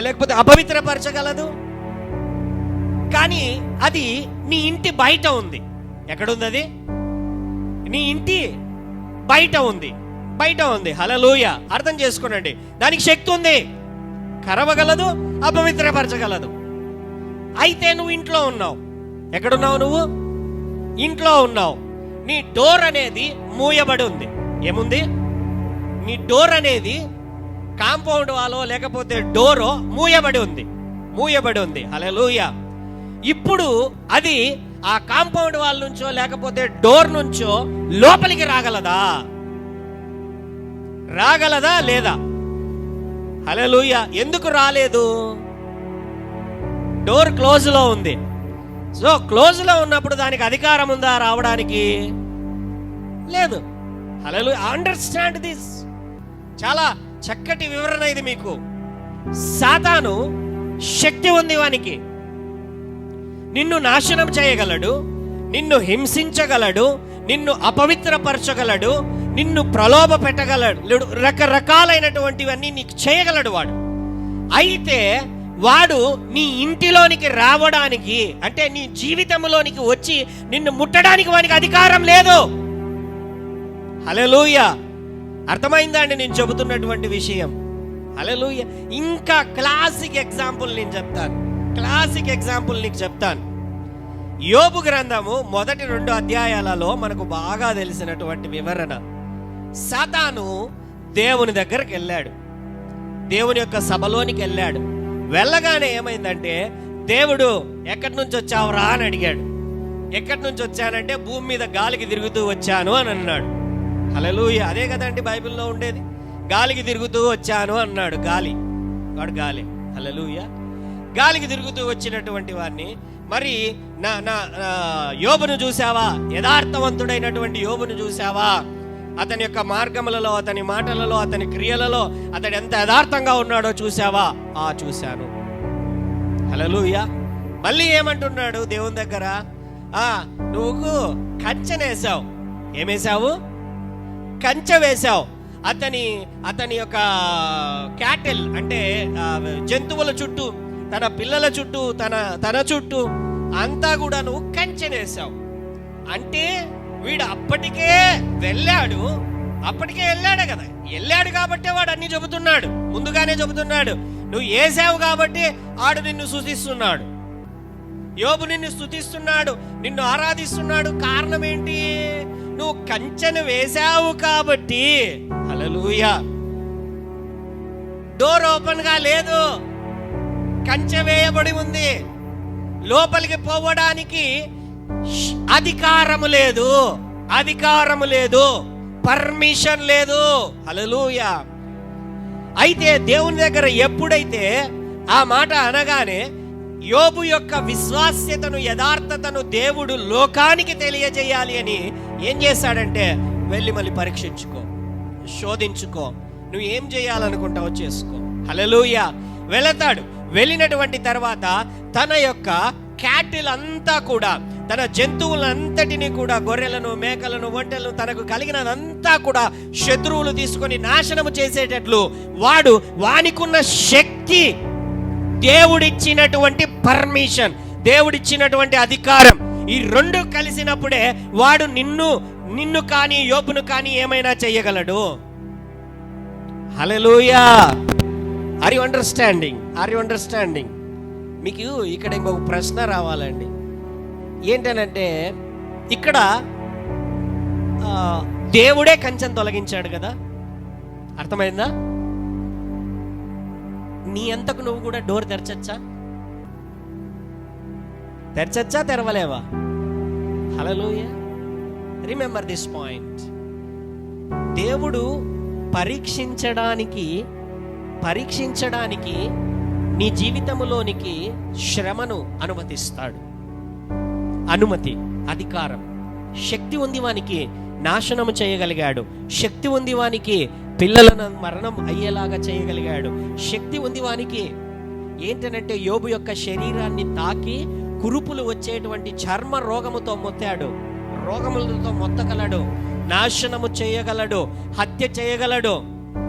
లేకపోతే అపవిత్రపరచగలదు. కానీ అది నీ ఇంటి బయట ఉంది. ఎక్కడుంది అది? నీ ఇంటి బయట ఉంది. హల్లెలూయా. అర్థం చేసుకోనండి, దానికి శక్తి ఉంది, కరవగలదు, అపవిత్రపరచగలదు. అయితే నువ్వు ఇంట్లో ఉన్నావు. ఎక్కడున్నావు? నువ్వు ఇంట్లో ఉన్నావు. నీ డోర్ అనేది మూయబడి ఉంది. ఏముంది? నీ డోర్ అనేది కాంపౌండ్ వాలో లేకపోతే డోరో మూయబడి ఉంది. హల్లెలూయా. ఇప్పుడు అది ఆ కాంపౌండ్ వాల్ నుంచో లేకపోతే డోర్ నుంచో లోపలికి రాగలదా లేదా? హల్లెలూయా. ఎందుకు రాలేదు? డోర్ క్లోజ్ లో ఉంది. సో క్లోజ్ లో ఉన్నప్పుడు దానికి అధికారం ఉందా రావడానికి? లేదు. హల్లెలూయా. Understand this. చాలా చక్కటి వివరణ ఇది మీకు. సాతాను శక్తి ఉంది వానికి. నిన్ను నాశనం చేయగలడు, నిన్ను హింసించగలడు, నిన్ను అపవిత్రపరచగలడు, నిన్ను ప్రలోభ పెట్టగలడు, రకరకాలైనటువంటివన్నీ నీకు చేయగలడు వాడు. అయితే వాడు నీ ఇంటిలోనికి రావడానికి, అంటే నీ జీవితంలోనికి వచ్చి నిన్ను ముట్టడానికి వానికి అధికారం లేదు. హల్లెలూయా. అర్థమైందా అండి నేను చెబుతున్నటువంటి విషయం? హల్లెలూయా. ఇంకా క్లాసిక్ ఎగ్జాంపుల్ నీకు చెప్తాను. యోబు గ్రంథము మొదటి 2 అధ్యాయాలలో మనకు బాగా తెలిసినటువంటి వివరణ. సాతాను దేవుని దగ్గరికి వెళ్ళాడు, దేవుని యొక్క సభలోనికి వెళ్ళాడు. వెళ్ళగానే ఏమైందంటే, దేవుడు ఎక్కడి నుంచి వచ్చావురా అని అడిగాడు. ఎక్కడి నుంచి వచ్చానంటే భూమి మీద గాలికి తిరుగుతూ వచ్చాను అని అన్నాడు. హల్లెలూయా. అదే కదండి బైబిల్లో ఉండేది. గాలికి తిరుగుతూ వచ్చాను అన్నాడు. వాడు గాలి. హల్లెలూయా. గాలికి తిరుగుతూ వచ్చినటువంటి వాడిని మరి నా యోబును చూసావా? యథార్థవంతుడైనటువంటి యోబును చూసావా? అతని యొక్క మార్గములలో, అతని మాటలలో, అతని క్రియలలో అతడు ఎంత యథార్థంగా ఉన్నాడో చూసావా? చూశాను. హల్లెలూయా. మళ్ళీ ఏమంటున్నాడు దేవుని దగ్గర? నువ్వు కంచెనేసావు. ఏమేసావు? కంచె వేశావు. అతని యొక్క క్యాటిల్ అంటే జంతువుల చుట్టూ, తన పిల్లల చుట్టూ, తన చుట్టూ అంతా కూడా నువ్వు కంచెనేసావు. అంటే వీడు అప్పటికే వెళ్ళాడు కదా. వెళ్ళాడు కాబట్టి వాడు అన్ని చెబుతున్నాడు, ముందుగానే చెబుతున్నాడు. నువ్వు వేసావు కాబట్టి ఆడు నిన్ను స్తుతిస్తున్నాడు. యోబు నిన్ను స్తుతిస్తున్నాడు, నిన్ను ఆరాధిస్తున్నాడు. కారణం ఏంటి? నువ్వు కంచెను వేశావు కాబట్టి. హల్లెలూయా. డోర్ ఓపెన్ గా లేదు, కంచె వేయబడి ఉంది. లోపలికి పోవడానికి అధికారము లేదు, పర్మిషన్ లేదు. హల్లెలూయా. అయితే దేవుని దగ్గర ఎప్పుడైతే ఆ మాట అనగానే యోబు యొక్క విశ్వాస్యతను, యథార్థతను దేవుడు లోకానికి తెలియజేయాలి అని ఏం చేశాడంటే, వెళ్ళి మళ్ళీ పరీక్షించుకో, శోధించుకో, నువ్వు ఏం చేయాలనుకుంటావో చేసుకో. హల్లెలూయా. వెళతాడు. వెళ్ళినటువంటి తర్వాత తన యొక్క క్యాటిల్ అంతా కూడా, తన జంతువులంతటినీ కూడా, గొర్రెలను, మేకలను, ఒంటెలను, తనకు కలిగినదంతా కూడా శత్రువులు తీసుకొని నాశనము చేసేటట్లు వానికున్న శక్తి, దేవుడిచ్చినటువంటి పర్మిషన్, దేవుడిచ్చినటువంటి అధికారం, ఈ రెండు కలిసినప్పుడే వాడు నిన్ను కానీ యోబును కానీ ఏమైనా చెయ్యగలడు. హల్లెలూయా. Are you understanding? మీకు ఇక్కడ ఇంకొక ప్రశ్న రావాలండి. ఏంటనంటే, ఇక్కడ దేవుడే కంచెను తొలగించాడు కదా. అర్థమైందా? నీ అంతకు నువ్వు కూడా డోర్ తెరచచ్చా? తెరవలేవా? హల్లెలూయా. Remember this point. దేవుడు పరీక్షించడానికి నీ జీవితంలోనికి శ్రమను అనుమతిస్తాడు. అనుమతి, అధికారం. శక్తి ఉంది వానికి, నాశనము చేయగలిగాడు. శక్తి ఉంది వానికి, పిల్లలను మరణం అయ్యేలాగా చేయగలిగాడు. శక్తి ఉంది వానికి. ఏంటనంటే, యోబు యొక్క శరీరాన్ని తాకి కురుపులు వచ్చేటువంటి చర్మ రోగముతో రోగములతో మొత్తగలడు, నాశనము చేయగలడు, హత్య చేయగలడు.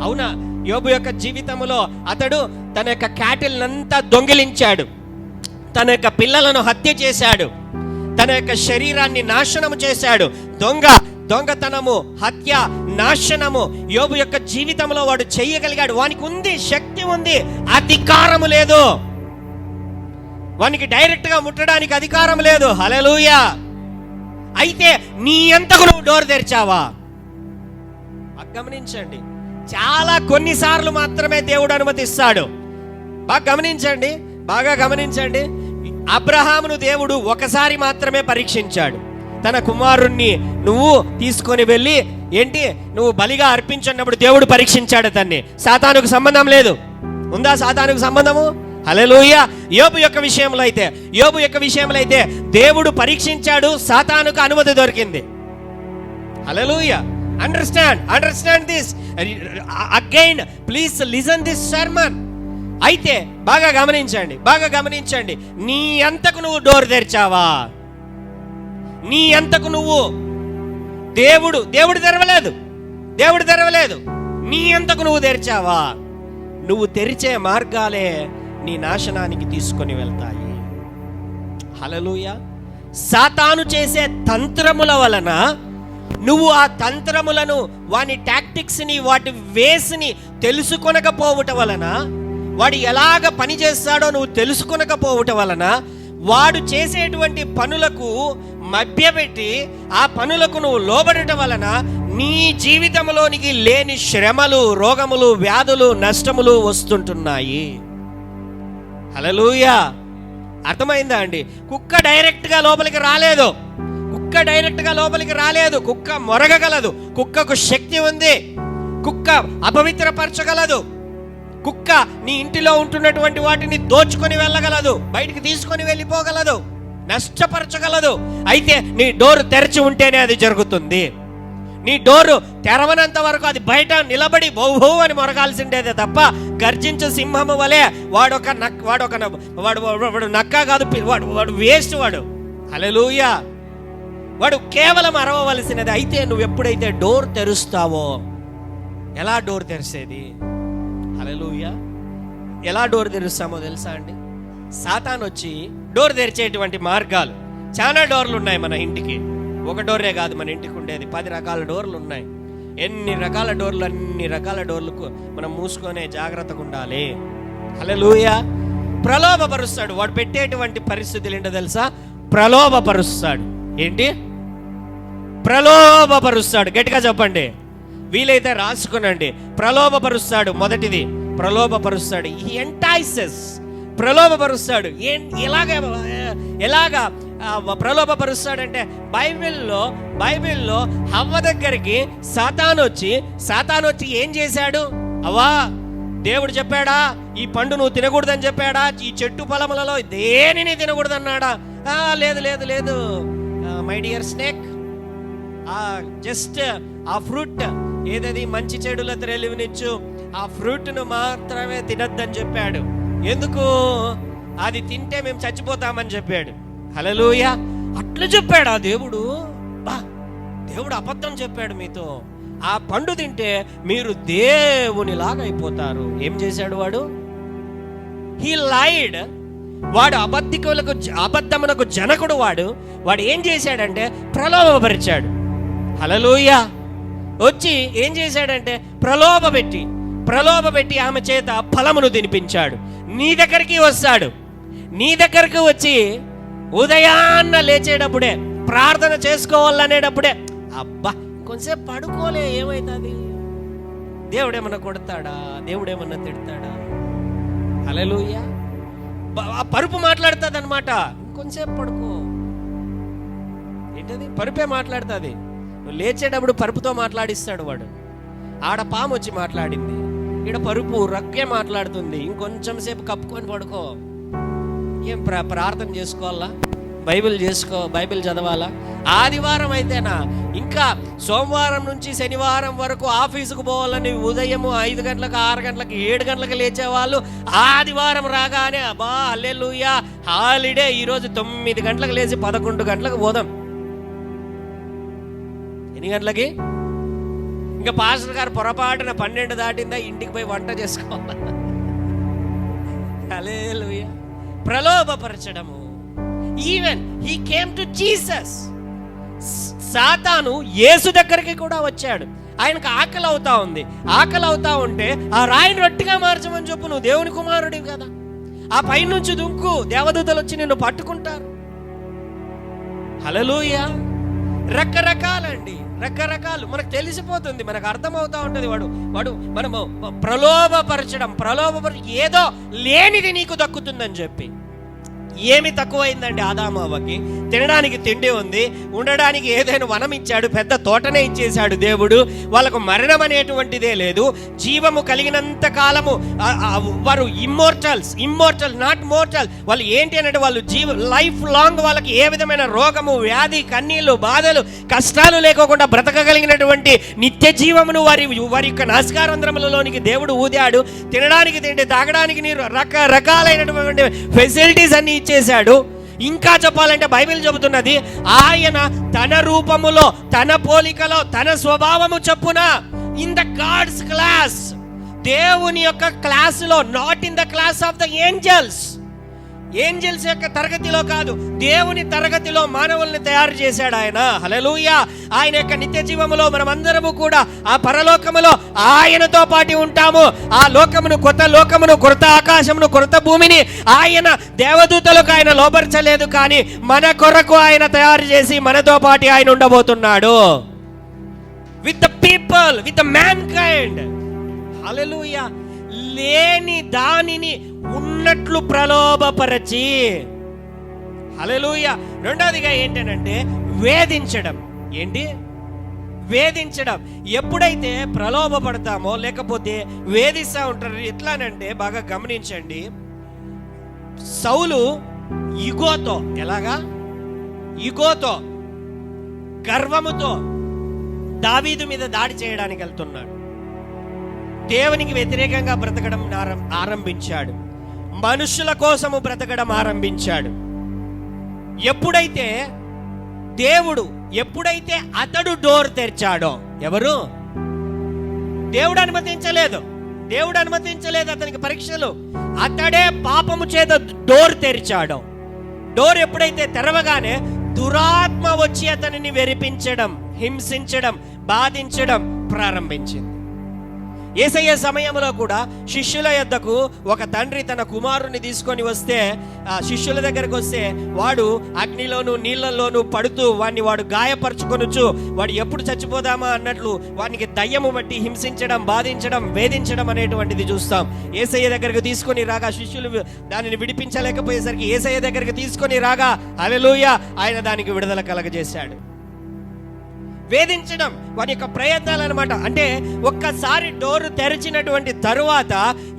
అవునా? యోబు యొక్క జీవితంలో అతడు తన యొక్క క్యాటిల్ అంతా దొంగిలించాడు. తన యొక్క పిల్లలను హత్య చేశాడు, తన యొక్క శరీరాన్ని నాశనము చేశాడు. దొంగతనము, హత్య, నాశనము యోబు యొక్క జీవితంలో వాడు చెయ్యగలిగాడు. వానికి ఉంది, శక్తి ఉంది, అధికారము లేదు. వానికి డైరెక్ట్ గా ముట్టడానికి అధికారం లేదు. హల్లెలూయా. అయితే నీ అంతకు నువ్వు డోర్ తెరిచావా? గమనించండి, చాలా కొన్నిసార్లు మాత్రమే దేవుడు అనుమతిస్తాడు. బాగా గమనించండి. అబ్రహామును దేవుడు ఒకసారి మాత్రమే పరీక్షించాడు. తన కుమారుణ్ణి నువ్వు తీసుకొని వెళ్ళి నువ్వు బలిగా అర్పించినప్పుడు దేవుడు పరీక్షించాడు తన్ని. సాతానుకు సంబంధం లేదు. ఉందా సాతానుకు సంబంధము? హల్లెలూయా. యోబు యొక్క విషయంలో అయితే దేవుడు పరీక్షించాడు, సాతానుకు అనుమతి దొరికింది. Hallelujah. Understand this again, please listen this sermon. అయితే బాగా గమనించండి. నీ అంతకు నువ్వు డోర్ తెరిచావా? నీ అంతకు నువ్వు దేవుడు తెరవలేదు. నీ అంతకు నువ్వు తెరిచావా? నువ్వు తెరిచే మార్గాలే నీ నాశనానికి తీసుకొని వెళ్తాయి. హల్లెలూయా. సాతాను చేసే తంత్రముల వలన నువ్వు ఆ తంత్రములను, వాని టాక్టిక్స్ ని, వాటి వేస్ని తెలుసుకొనకపోవటం వలన, వాడు ఎలాగ పని చేస్తాడో నువ్వు తెలుసుకొనకపోవటం వలన, వాడు చేసేటువంటి పనులకు మభ్యపెట్టి ఆ పనులకు నువ్వు లోబడటం వలన నీ జీవితంలోనికి లేని శ్రమలు, రోగములు, వ్యాధులు, నష్టములు వస్తుంటున్నాయి. హల్లెలూయా. అర్థమైందా అండి? కుక్క డైరెక్ట్ గా లోపలికి రాలేదు. కుక్క మొరగగలదు. కుక్కకు శక్తి ఉంది. కుక్క అపవిత్రపరచగలదు. కుక్క నీ ఇంటిలో ఉంటున్నటువంటి వాటిని దోచుకొని వెళ్ళగలదు, బయటికి తీసుకొని వెళ్ళిపోగలదు, నష్టపరచగలదు. అయితే నీ డోరు తెరిచి ఉంటేనే అది జరుగుతుంది. నీ డోరు తెరవనంత వరకు అది బయట నిలబడి బౌ అని మొరగాల్సిండేదే తప్ప, గర్జించు సింహము వలె వాడు నక్క కాదు, వాడు వేస్ట్. హల్లెలూయా. వాడు కేవలం అరవవలసినది. అయితే నువ్వు ఎప్పుడైతే డోర్ తెరుస్తావో, ఎలా డోర్ తెరిసేది? హల్లెలూయా. ఎలా డోర్ తెరుస్తామో తెలుసా అండి? సాతాను వచ్చి డోర్ తెరిచేటువంటి మార్గాలు చాలా డోర్లు ఉన్నాయి మన ఇంటికి. ఒక డోరే కాదు మన ఇంటికి ఉండేది, 10 రకాల డోర్లు ఉన్నాయి. అన్ని రకాల డోర్లకు మనం మూసుకొనే జాగ్రత్తగా ఉండాలి. హల్లెలూయా. ప్రలోభపరుస్తాడు. వాడు పెట్టేటువంటి పరిస్థితులు ఏంటో తెలుసా? ప్రలోభపరుస్తాడు. ప్రలోభపరుస్తాడు. గట్టిగా చెప్పండి, వీలైతే రాసుకునండి. ప్రలోభపరుస్తాడు. మొదటిది ప్రలోభపరుస్తాడు. ఈ ఎంటైసెస్, ప్రలోభపరుస్తాడు. ఎలాగా ప్రలోభపరుస్తాడంటే, బైబిల్లో హవ్వ దగ్గరికి సాతాను వచ్చి ఏం చేశాడు? అవ్వా, దేవుడు చెప్పాడా ఈ పండు నువ్వు తినకూడదని చెప్పాడా? ఈ చెట్టు ఫలములలో దేనిని తినకూడదన్నాడా? లేదు మై డియర్ స్నేక్, జస్ట్ ఆ ఫ్రూట్ ఏదది మంచి చెడుల తెలివినిచ్చు, ఆ ఫ్రూట్ ను మాత్రమే తినొద్దని చెప్పాడు. ఎందుకు? అది తింటే మేము చచ్చిపోతామని చెప్పాడు. హల్లెలూయా. అట్లా చెప్పాడా దేవుడు? దేవుడు అబద్ధం చెప్పాడు మీతో. ఆ పండు తింటే మీరు దేవునిలాగా అయిపోతారు. ఏం చేశాడు వాడు? హీ లైడ్. వాడు అబద్ధమునకు జనకుడు. వాడు ఏం చేశాడంటే ప్రలోభపరిచాడు. హల్లెలూయా. వచ్చి ఏం చేశాడంటే ప్రలోభపెట్టి ఆమె చేత ఫలమును తినిపించాడు. నీ దగ్గరికి వచ్చి ఉదయాన్న లేచేటప్పుడే, ప్రార్థన చేసుకోవాలనేటప్పుడే, అబ్బా కొంచెంసేపు పడుకోలే, ఏమైతుంది? దేవుడేమన్నా కొడతాడా? దేవుడేమన్నా తిడతాడా? హల్లెలూయా. పరుపు మాట్లాడుతుంది అనమాట. కొంచెంసేపు పడుకో. ఏంటది? పరుపే మాట్లాడుతుంది. నువ్వు లేచేటప్పుడు పరుపుతో మాట్లాడిస్తాడు వాడు. ఆడ పాము వచ్చి మాట్లాడింది, ఈడ పరుపు రక్కే మాట్లాడుతుంది. ఇంకొంచెం సేపు కప్పుకొని పడుకో. ఏం ప్రార్థన చేసుకోవాలా? బైబిల్ చదవాలా? ఆదివారం అయితేనా? ఇంకా సోమవారం నుంచి శనివారం వరకు ఆఫీసుకు పోవాలని ఉదయం 5 గంటలకు, 6 గంటలకు, 7 గంటలకు లేచేవాళ్ళు ఆదివారం రాగానే అబ్బా హల్లెలూయా హాలిడే, ఈరోజు 9 గంటలకు లేచి 11 గంటలకు పోదాం. ఎన్ని గంటలకి? ఇంకా పాస్టర్ గారు పొరపాటున 12 దాటిందా ఇంటికి పోయి వంట చేసుకోవాలి. హల్లెలూయా. ప్రలోభపరచడము. Even he came to Jesus. సాతాను యేసు దగ్గరికి కూడా వచ్చాడు. ఆయనకు ఆకలి అవుతా ఉంది. ఆకలి అవుతా ఉంటే ఆ రాయిని రొట్టిగా మార్చమని చెప్పు, నువ్వు దేవుని కుమారుడివి కదా, ఆ పైనుంచి దుంకు, దేవదూతలు వచ్చి నిన్ను పట్టుకుంటారు. హల్లెలూయా. రకరకాలండి, రకరకాలు మనకు తెలిసిపోతుంది, మనకు అర్థమవుతా ఉంటుంది. వాడు మనము ప్రలోభపరిచి ఏదో లేనిది నీకు దక్కుతుందని చెప్పి. ఏమి తక్కువైందండి ఆదాము అవ్వకి? తినడానికి తిండి ఉంది, ఉండడానికి ఏదైనా వనం ఇచ్చాడు, పెద్ద తోటనే ఇచ్చేశాడు దేవుడు. వాళ్ళకు మరణం అనేటువంటిదే లేదు. జీవము కలిగినంత కాలము వారు ఇమ్మోర్టల్ నాట్ మోర్టల్. వాళ్ళు ఏంటి అంటే వాళ్ళు లైఫ్ లాంగ్ వాళ్ళకి ఏ విధమైన రోగము, వ్యాధి, కన్నీళ్లు, బాధలు, కష్టాలు లేకోకుండా బ్రతకగలిగినటువంటి నిత్య జీవమును వారి యొక్క నాసికారంధ్రములలోనికి దేవుడు ఊదాడు. తినడానికి తిండి, తాగడానికి నీరు, రకరకాలైనటువంటి ఫెసిలిటీస్ అన్ని ఇచ్చేశాడు. ఇంకా చెప్పాలంటే బైబిల్ చెబుతున్నది, ఆయన తన రూపములో, తన పోలికలో, తన స్వభావము చొప్పున, ఇన్ ద గాడ్స్ క్లాస్, దేవుని యొక్క క్లాసులో, not in the class of the angels యొక్క తరగతిలో కాదు, దేవుని తరగతిలో మానవుల్ని తయారు చేశాడు ఆయన. హల్లెలూయా. ఆయన యొక్క నిత్య జీవములో మనమందరము కూడా ఆ పరలోకములో ఆయనతో పాటు ఉంటాము. ఆ లోకమును, కొత్త లోకమును, కొత్త ఆకాశమును, కొత్త భూమిని ఆయన దేవదూతలకు ఆయన లోబర్చలేదు, కానీ మన కొరకు ఆయన తయారు చేసి మనతో పాటు ఆయన ఉండబోతున్నాడు. With the people, with the mankind. Hallelujah. లేని దానిని ఉన్నట్లు ప్రలోభపరచి. హల్లెలూయా. రెండోదిగా ఏంటంటే వేధించడం. ఏంటి? వేధించడం. ఎప్పుడైతే ప్రలోభపడతామో లేకపోతే వేధిస్తూ ఉంటారు, ఎట్లానంటే బాగా గమనించండి. సౌలు ఇగోతో, ఎలాగా? ఇగోతో, గర్వముతో దావీదు మీద దాడి చేయడానికి వెళ్తున్నాడు. దేవునికి వ్యతిరేకంగా బ్రతకడం ఆరంభించాడు. మనుషుల కోసము బ్రతకడం ఆరంభించాడు. ఎప్పుడైతే అతడు డోర్ తెరిచాడో, ఎవరు? దేవుడు అనుమతించలేదు అతనికి పరీక్షలు. అతడే పాపము చేత డోర్ తెరిచాడో. డోర్ ఎప్పుడైతే తెరవగానే దురాత్మ వచ్చి అతనిని వెరిపించడం, హింసించడం, బాధించడం ప్రారంభించింది. యేసయ్య సమయంలో కూడా శిష్యుల యొద్దకు ఒక తండ్రి తన కుమారుని తీసుకొని వస్తే, ఆ శిష్యుల దగ్గరకు వస్తే వాడు అగ్నిలోను నీళ్లలోను పడుతూ వాడు గాయపరుచుకొనుచు వాడు ఎప్పుడు చచ్చిపోదామా అన్నట్లు వానికి దయ్యము బట్టి హింసించడం, బాధించడం, వేధించడం అనేటువంటిది చూస్తాం. యేసయ్య దగ్గరకు తీసుకొని రాగా శిష్యులు దానిని విడిపించలేకపోయేసరికి యేసయ్య దగ్గరకు తీసుకొని రాగా హల్లెలూయా ఆయన దానికి విడుదల కలగజేశాడు. వేధించడం వారి యొక్క ప్రయత్నాలు అనమాట. అంటే ఒక్కసారి డోరు తెరిచినటువంటి తరువాత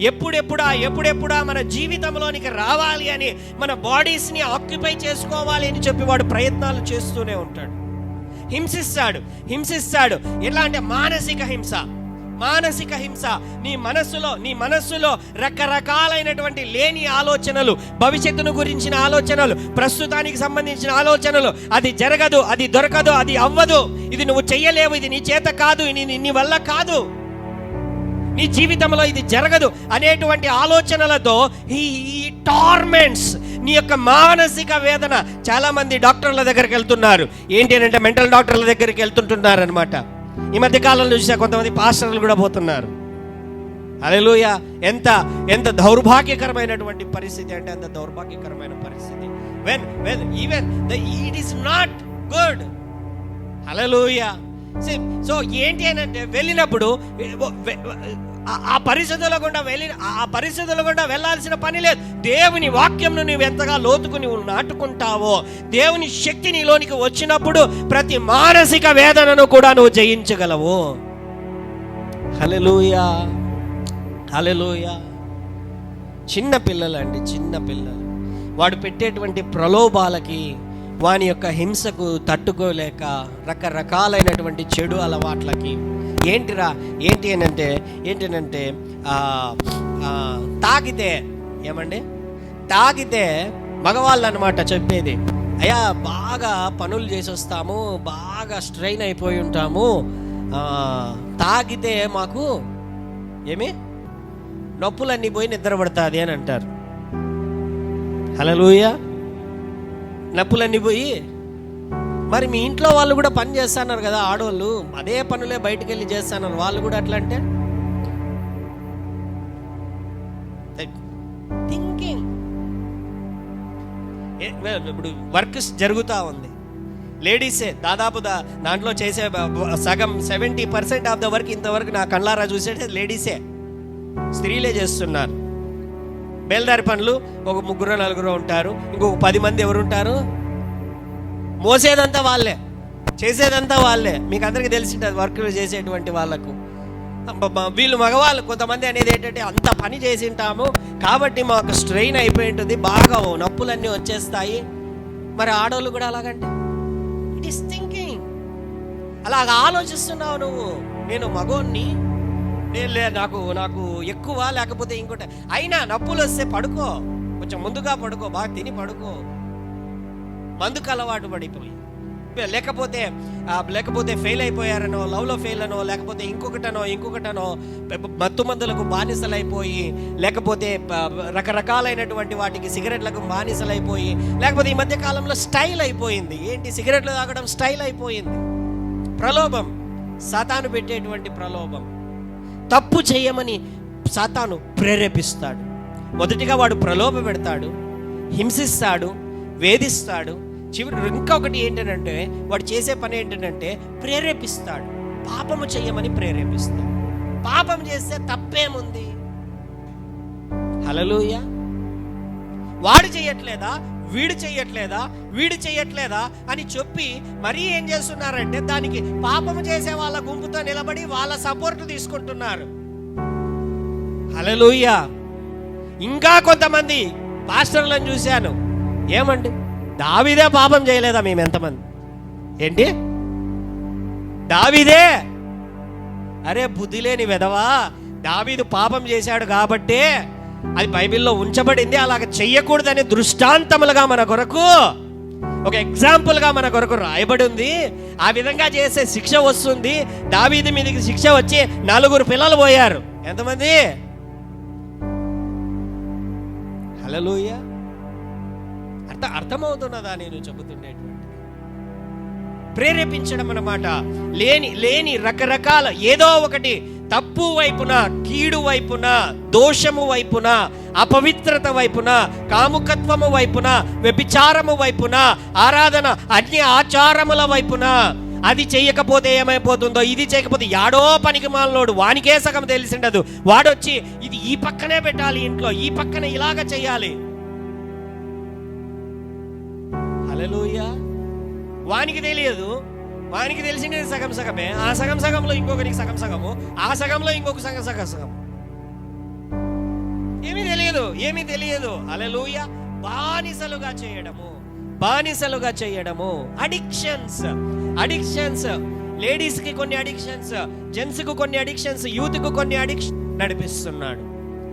ఎప్పుడెప్పుడా మన జీవితంలోనికి రావాలి అని, మన బాడీస్ని ఆక్యుపై చేసుకోవాలి అని చెప్పి వాడు ప్రయత్నాలు చేస్తూనే ఉంటాడు. హింసిస్తాడు. ఎలా అంటే మానసిక హింస. నీ మనస్సులో రకరకాలైనటువంటి లేని ఆలోచనలు, భవిష్యత్తును గురించిన ఆలోచనలు, ప్రస్తుతానికి సంబంధించిన ఆలోచనలు, అది జరగదు, అది దొరకదు, అది అవ్వదు, ఇది నువ్వు చెయ్యలేవు, ఇది నీ చేత కాదు, నీ వల్ల కాదు, నీ జీవితంలో ఇది జరగదు అనేటువంటి ఆలోచనలతో ఈ టార్మెంట్స్, నీ యొక్క మానసిక వేదన. చాలా మంది డాక్టర్ల దగ్గరికి వెళ్తున్నారు. ఏంటి అంటే మెంటల్ డాక్టర్ల దగ్గరికి వెళ్తుంటున్నారు అనమాట. ఈ మధ్య కాలంలో చూసా కొంతమంది పాస్టర్లు కూడా పోతున్నారు. హల్లెలూయా. ఎంత దౌర్భాగ్యకరమైనటువంటి పరిస్థితి అంటే అంత దౌర్భాగ్యకరమైన పరిస్థితి. Even it is not good. Hallelujah. So ఏంటి అంటే వెళ్ళినప్పుడు ఆ పరిస్థితుల గుండా వెళ్ళాల్సిన పని లేదు. దేవుని వాక్యంను నువ్వు ఎంతగా లోతుకు నువ్వు నాటుకుంటావో, దేవుని శక్తి నీలోనికి వచ్చినప్పుడు ప్రతి మానసిక వేదనను కూడా నువ్వు జయించగలవు. హల్లెలూయా. చిన్న పిల్లలు వాడు పెట్టేటువంటి ప్రలోభాలకి, వాని యొక్క హింసకు తట్టుకోలేక రకరకాలైనటువంటి చెడు అలవాట్లకి ఏంటి అంటే తాగితే మగవాళ్ళు అనమాట చెప్పేది, అయ్యా బాగా పనులు చేసి వస్తాము, బాగా స్ట్రెయిన్ అయిపోయి ఉంటాము, తాగితే మాకు నొప్పులన్నీ పోయి నిద్ర పడుతుంది అని అంటారు. హల్లెలూయా. నప్పులన్నీ పోయి మరి మీ ఇంట్లో వాళ్ళు కూడా పని చేస్తున్నారు కదా, ఆడవాళ్ళు అదే పనులే బయటికి వెళ్ళి చేస్తున్నారు, వాళ్ళు కూడా అట్లా అంటే థింకింగ్. ఇప్పుడు వర్క్ జరుగుతూ ఉంది, లేడీసే దాదాపు దాంట్లో చేసే సగం 70% ఆఫ్ ద వర్క్ ఇంతవరకు నా కళ్ళారా చూసేది లేడీసే, స్త్రీలే చేస్తున్నారు. బేల్దారి పనులు ఒక 3-4 ఉంటారు, ఇంకొక 10 మంది ఎవరు ఉంటారు, మోసేదంతా వాళ్ళే, చేసేదంతా వాళ్ళే. మీకు అందరికీ తెలిసింటుంది వర్క్ చేసేటువంటి వాళ్ళకు. వీళ్ళు మగవాళ్ళు కొంతమంది అనేది ఏంటంటే అంత పని చేసి ఉంటాము కాబట్టి మాకు స్ట్రెయిన్ అయిపోయి ఉంటుంది, బాగా నొప్పులన్నీ వచ్చేస్తాయి. మరి ఆడవాళ్ళు కూడా అలాగంటే ఇట్ ఈస్ థింకింగ్. అలాగ ఆలోచిస్తున్నావు నువ్వు, నేను మగోన్ని, నాకు నాకు ఎక్కువ లేకపోతే ఇంకోటి, అయినా నొప్పులు వస్తే పడుకో, కొంచెం ముందుగా పడుకో, బాగా తిని పడుకో. మందుకు అలవాటు పడిపోయి లేకపోతే ఫెయిల్ అయిపోయారనో, లవ్లో ఫెయిల్ అనో, లేకపోతే ఇంకొకటనో మత్తు మందులకు బానిసలైపోయి, లేకపోతే రకరకాలైనటువంటి వాటికి సిగరెట్లకు బానిసలైపోయి, లేకపోతే ఈ మధ్య కాలంలో స్టైల్ అయిపోయింది. ఏంటి, సిగరెట్లు తాగడం స్టైల్ అయిపోయింది. ప్రలోభం, సాతాను పెట్టేటువంటి ప్రలోభం. తప్పు చేయమని సాతాను ప్రేరేపిస్తాడు. మొదటిగా వాడు ప్రలోభ పెడతాడు, హింసిస్తాడు, వేధిస్తాడు. చివరి ఇంకొకటి ఏంటంటే వాడు చేసే పని ఏంటంటే ప్రేరేపిస్తాడు, పాపము చెయ్యమని ప్రేరేపిస్తాడు. పాపం చేస్తే తప్పేముంది? హల్లెలూయా. వాడు చెయ్యట్లేదా, వీడు చెయ్యట్లేదా అని చెప్పి మరీ ఏం చేస్తున్నారంటే దానికి పాపము చేసే వాళ్ళ గుంపుతో నిలబడి వాళ్ళ సపోర్ట్ తీసుకుంటున్నారు. హల్లెలూయా. ఇంకా కొంతమంది పాస్టర్లను చూశాను, ఏమండి దావీదే పాపం చేయలేదా? మేము ఎంతమంది ఏంటి దావీదే? అరే బుద్ధి లేని వెధవా, దావీదు పాపం చేశాడు కాబట్టే అది బైబిల్లో ఉంచబడింది. అలాగ చెయ్యకూడదని దృష్టాంతములుగా మన కొరకు, ఒక ఎగ్జాంపుల్గా మన కొరకు రాయబడి ఉంది. ఆ విధంగా చేసే శిక్ష వస్తుంది. దావీదు మీదకి శిక్ష వచ్చి 4 పిల్లలు పోయారు. ఎంతమంది? హల్లెలూయా. అర్థమవుతున్నదా నేను చెబుతుండేటువంటి? ప్రేరేపించడం అన్నమాట. లేని రకరకాల ఏదో ఒకటి తప్పు వైపున, కీడు వైపున, దోషము వైపున, అపవిత్రత వైపున, కాముకత్వము వైపున, వ్యభిచారము వైపున, ఆరాధన అన్య ఆచారముల వైపున. అది చెయ్యకపోతే ఏమైపోతుందో, ఇది చేయకపోతే యాడో పనికి మాలోడు, వానికే సగం తెలిసిండదు, వాడొచ్చి ఇది ఈ పక్కనే పెట్టాలి, ఇంట్లో ఈ పక్కనే ఇలాగ చెయ్యాలి. హల్లెలూయా. వానికి తెలియదు, వానికి తెలిసింది సగమే, ఆ సగంలో ఇంకొకరికి సగము, ఆ సగంలో ఇంకొక సగం. ఏమీ తెలియదు. హల్లెలూయా. బానిసలుగా చేయడము. అడిక్షన్స్. లేడీస్ కి కొన్ని అడిక్షన్స్, జెంట్స్ కు కొన్ని అడిక్షన్స్, యూత్ కు కొన్ని అడిక్షన్ నడిపిస్తున్నాడు.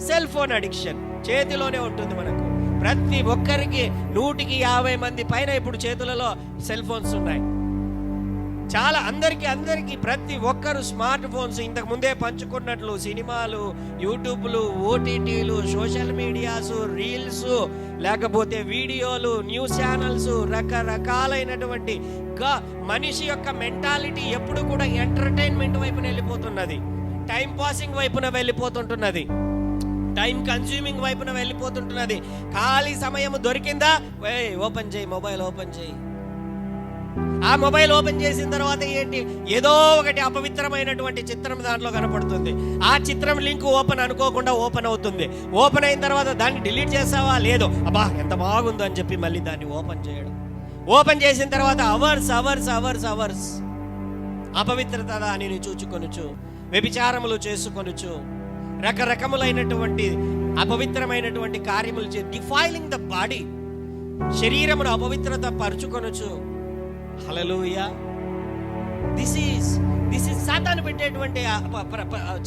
సెల్ ఫోన్ అడిక్షన్ చేతిలోనే ఉంటుంది మనకు. ప్రతి ఒక్కరికి 150 మంది పైన ఇప్పుడు చేతులలో సెల్ ఫోన్స్ ఉన్నాయి. చాలా అందరికి ప్రతి ఒక్కరు స్మార్ట్ ఫోన్స్. ఇంతకు ముందే పంచుకున్నట్లు సినిమాలు, యూట్యూబ్లు, ఓటీటీలు, సోషల్ మీడియాస్, రీల్స్, లేకపోతే వీడియోలు, న్యూస్ ఛానల్స్, రకరకాలైనటువంటి మనిషి యొక్క మెంటాలిటీ ఎప్పుడు కూడా ఎంటర్టైన్మెంట్ వైపున వెళ్ళిపోతున్నది, టైం పాసింగ్ వైపున వెళ్ళిపోతుంటున్నది, టైం కన్స్యూమింగ్ వైపున వెళ్ళిపోతుంటున్నది. ఖాళీ సమయం దొరికిందా, ఓపెన్ చేయి, మొబైల్ ఓపెన్ చేయి. ఆ మొబైల్ ఓపెన్ చేసిన తర్వాత ఏంటి, ఏదో ఒకటి అపవిత్రమైనటువంటి చిత్రం దాంట్లో కనపడుతుంది. ఆ చిత్రం లింక్ ఓపెన్ అనుకోకుండా ఓపెన్ అవుతుంది. ఓపెన్ అయిన తర్వాత దాన్ని డిలీట్ చేసావా? లేదు. అబ్బా ఎంత బాగుందో అని చెప్పి మళ్ళీ దాన్ని ఓపెన్ చేయడం. ఓపెన్ చేసిన తర్వాత అవర్స్ అపవిత్రత దానిని చూచుకొనుచు, వ్యభిచారములు చేసుకొనుచు, రకరకములైనటువంటి అపవిత్రమైనటువంటి కార్యములు డిఫైలింగ్ ద బాడీ, శరీరమును అపవిత్రత పరుచుకొనుచు. హల్లెలూయా. దిస్ ఈస్ సాతాను పెట్టేటువంటి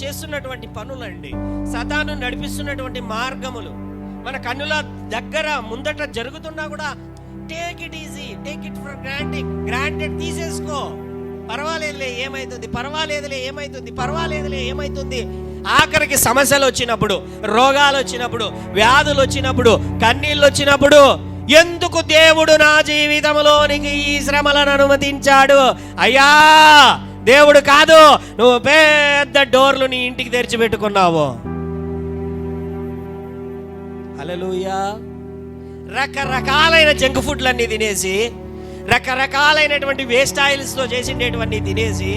చేస్తున్నటువంటి పనులండి, సాతాను నడిపిస్తున్నటువంటి మార్గములు. మన కన్నుల దగ్గర ముందట జరుగుతున్నా కూడా take it easy, take it for granted తీసేసుకో. పర్వాలేదులే ఏమైతుంది ఆఖరికి సమస్యలు వచ్చినప్పుడు, రోగాలు వచ్చినప్పుడు, వ్యాధులు వచ్చినప్పుడు, కన్నీళ్ళు వచ్చినప్పుడు, ఎందుకు దేవుడు నా జీవితంలోనికి ఈ శ్రమలను అనుమతించాడు? అయ్యా, దేవుడు కాదు, నువ్వు పెద్ద డోర్లు నీ ఇంటికి తెరిచిపెట్టుకున్నావు. హల్లెలూయా. రకరకాలైన జంక్ ఫుడ్లన్నీ తినేసి, రకరకాలైనటువంటి వేస్ట్ ఆయిల్స్తో చేసిండేటివన్నీ తినేసి,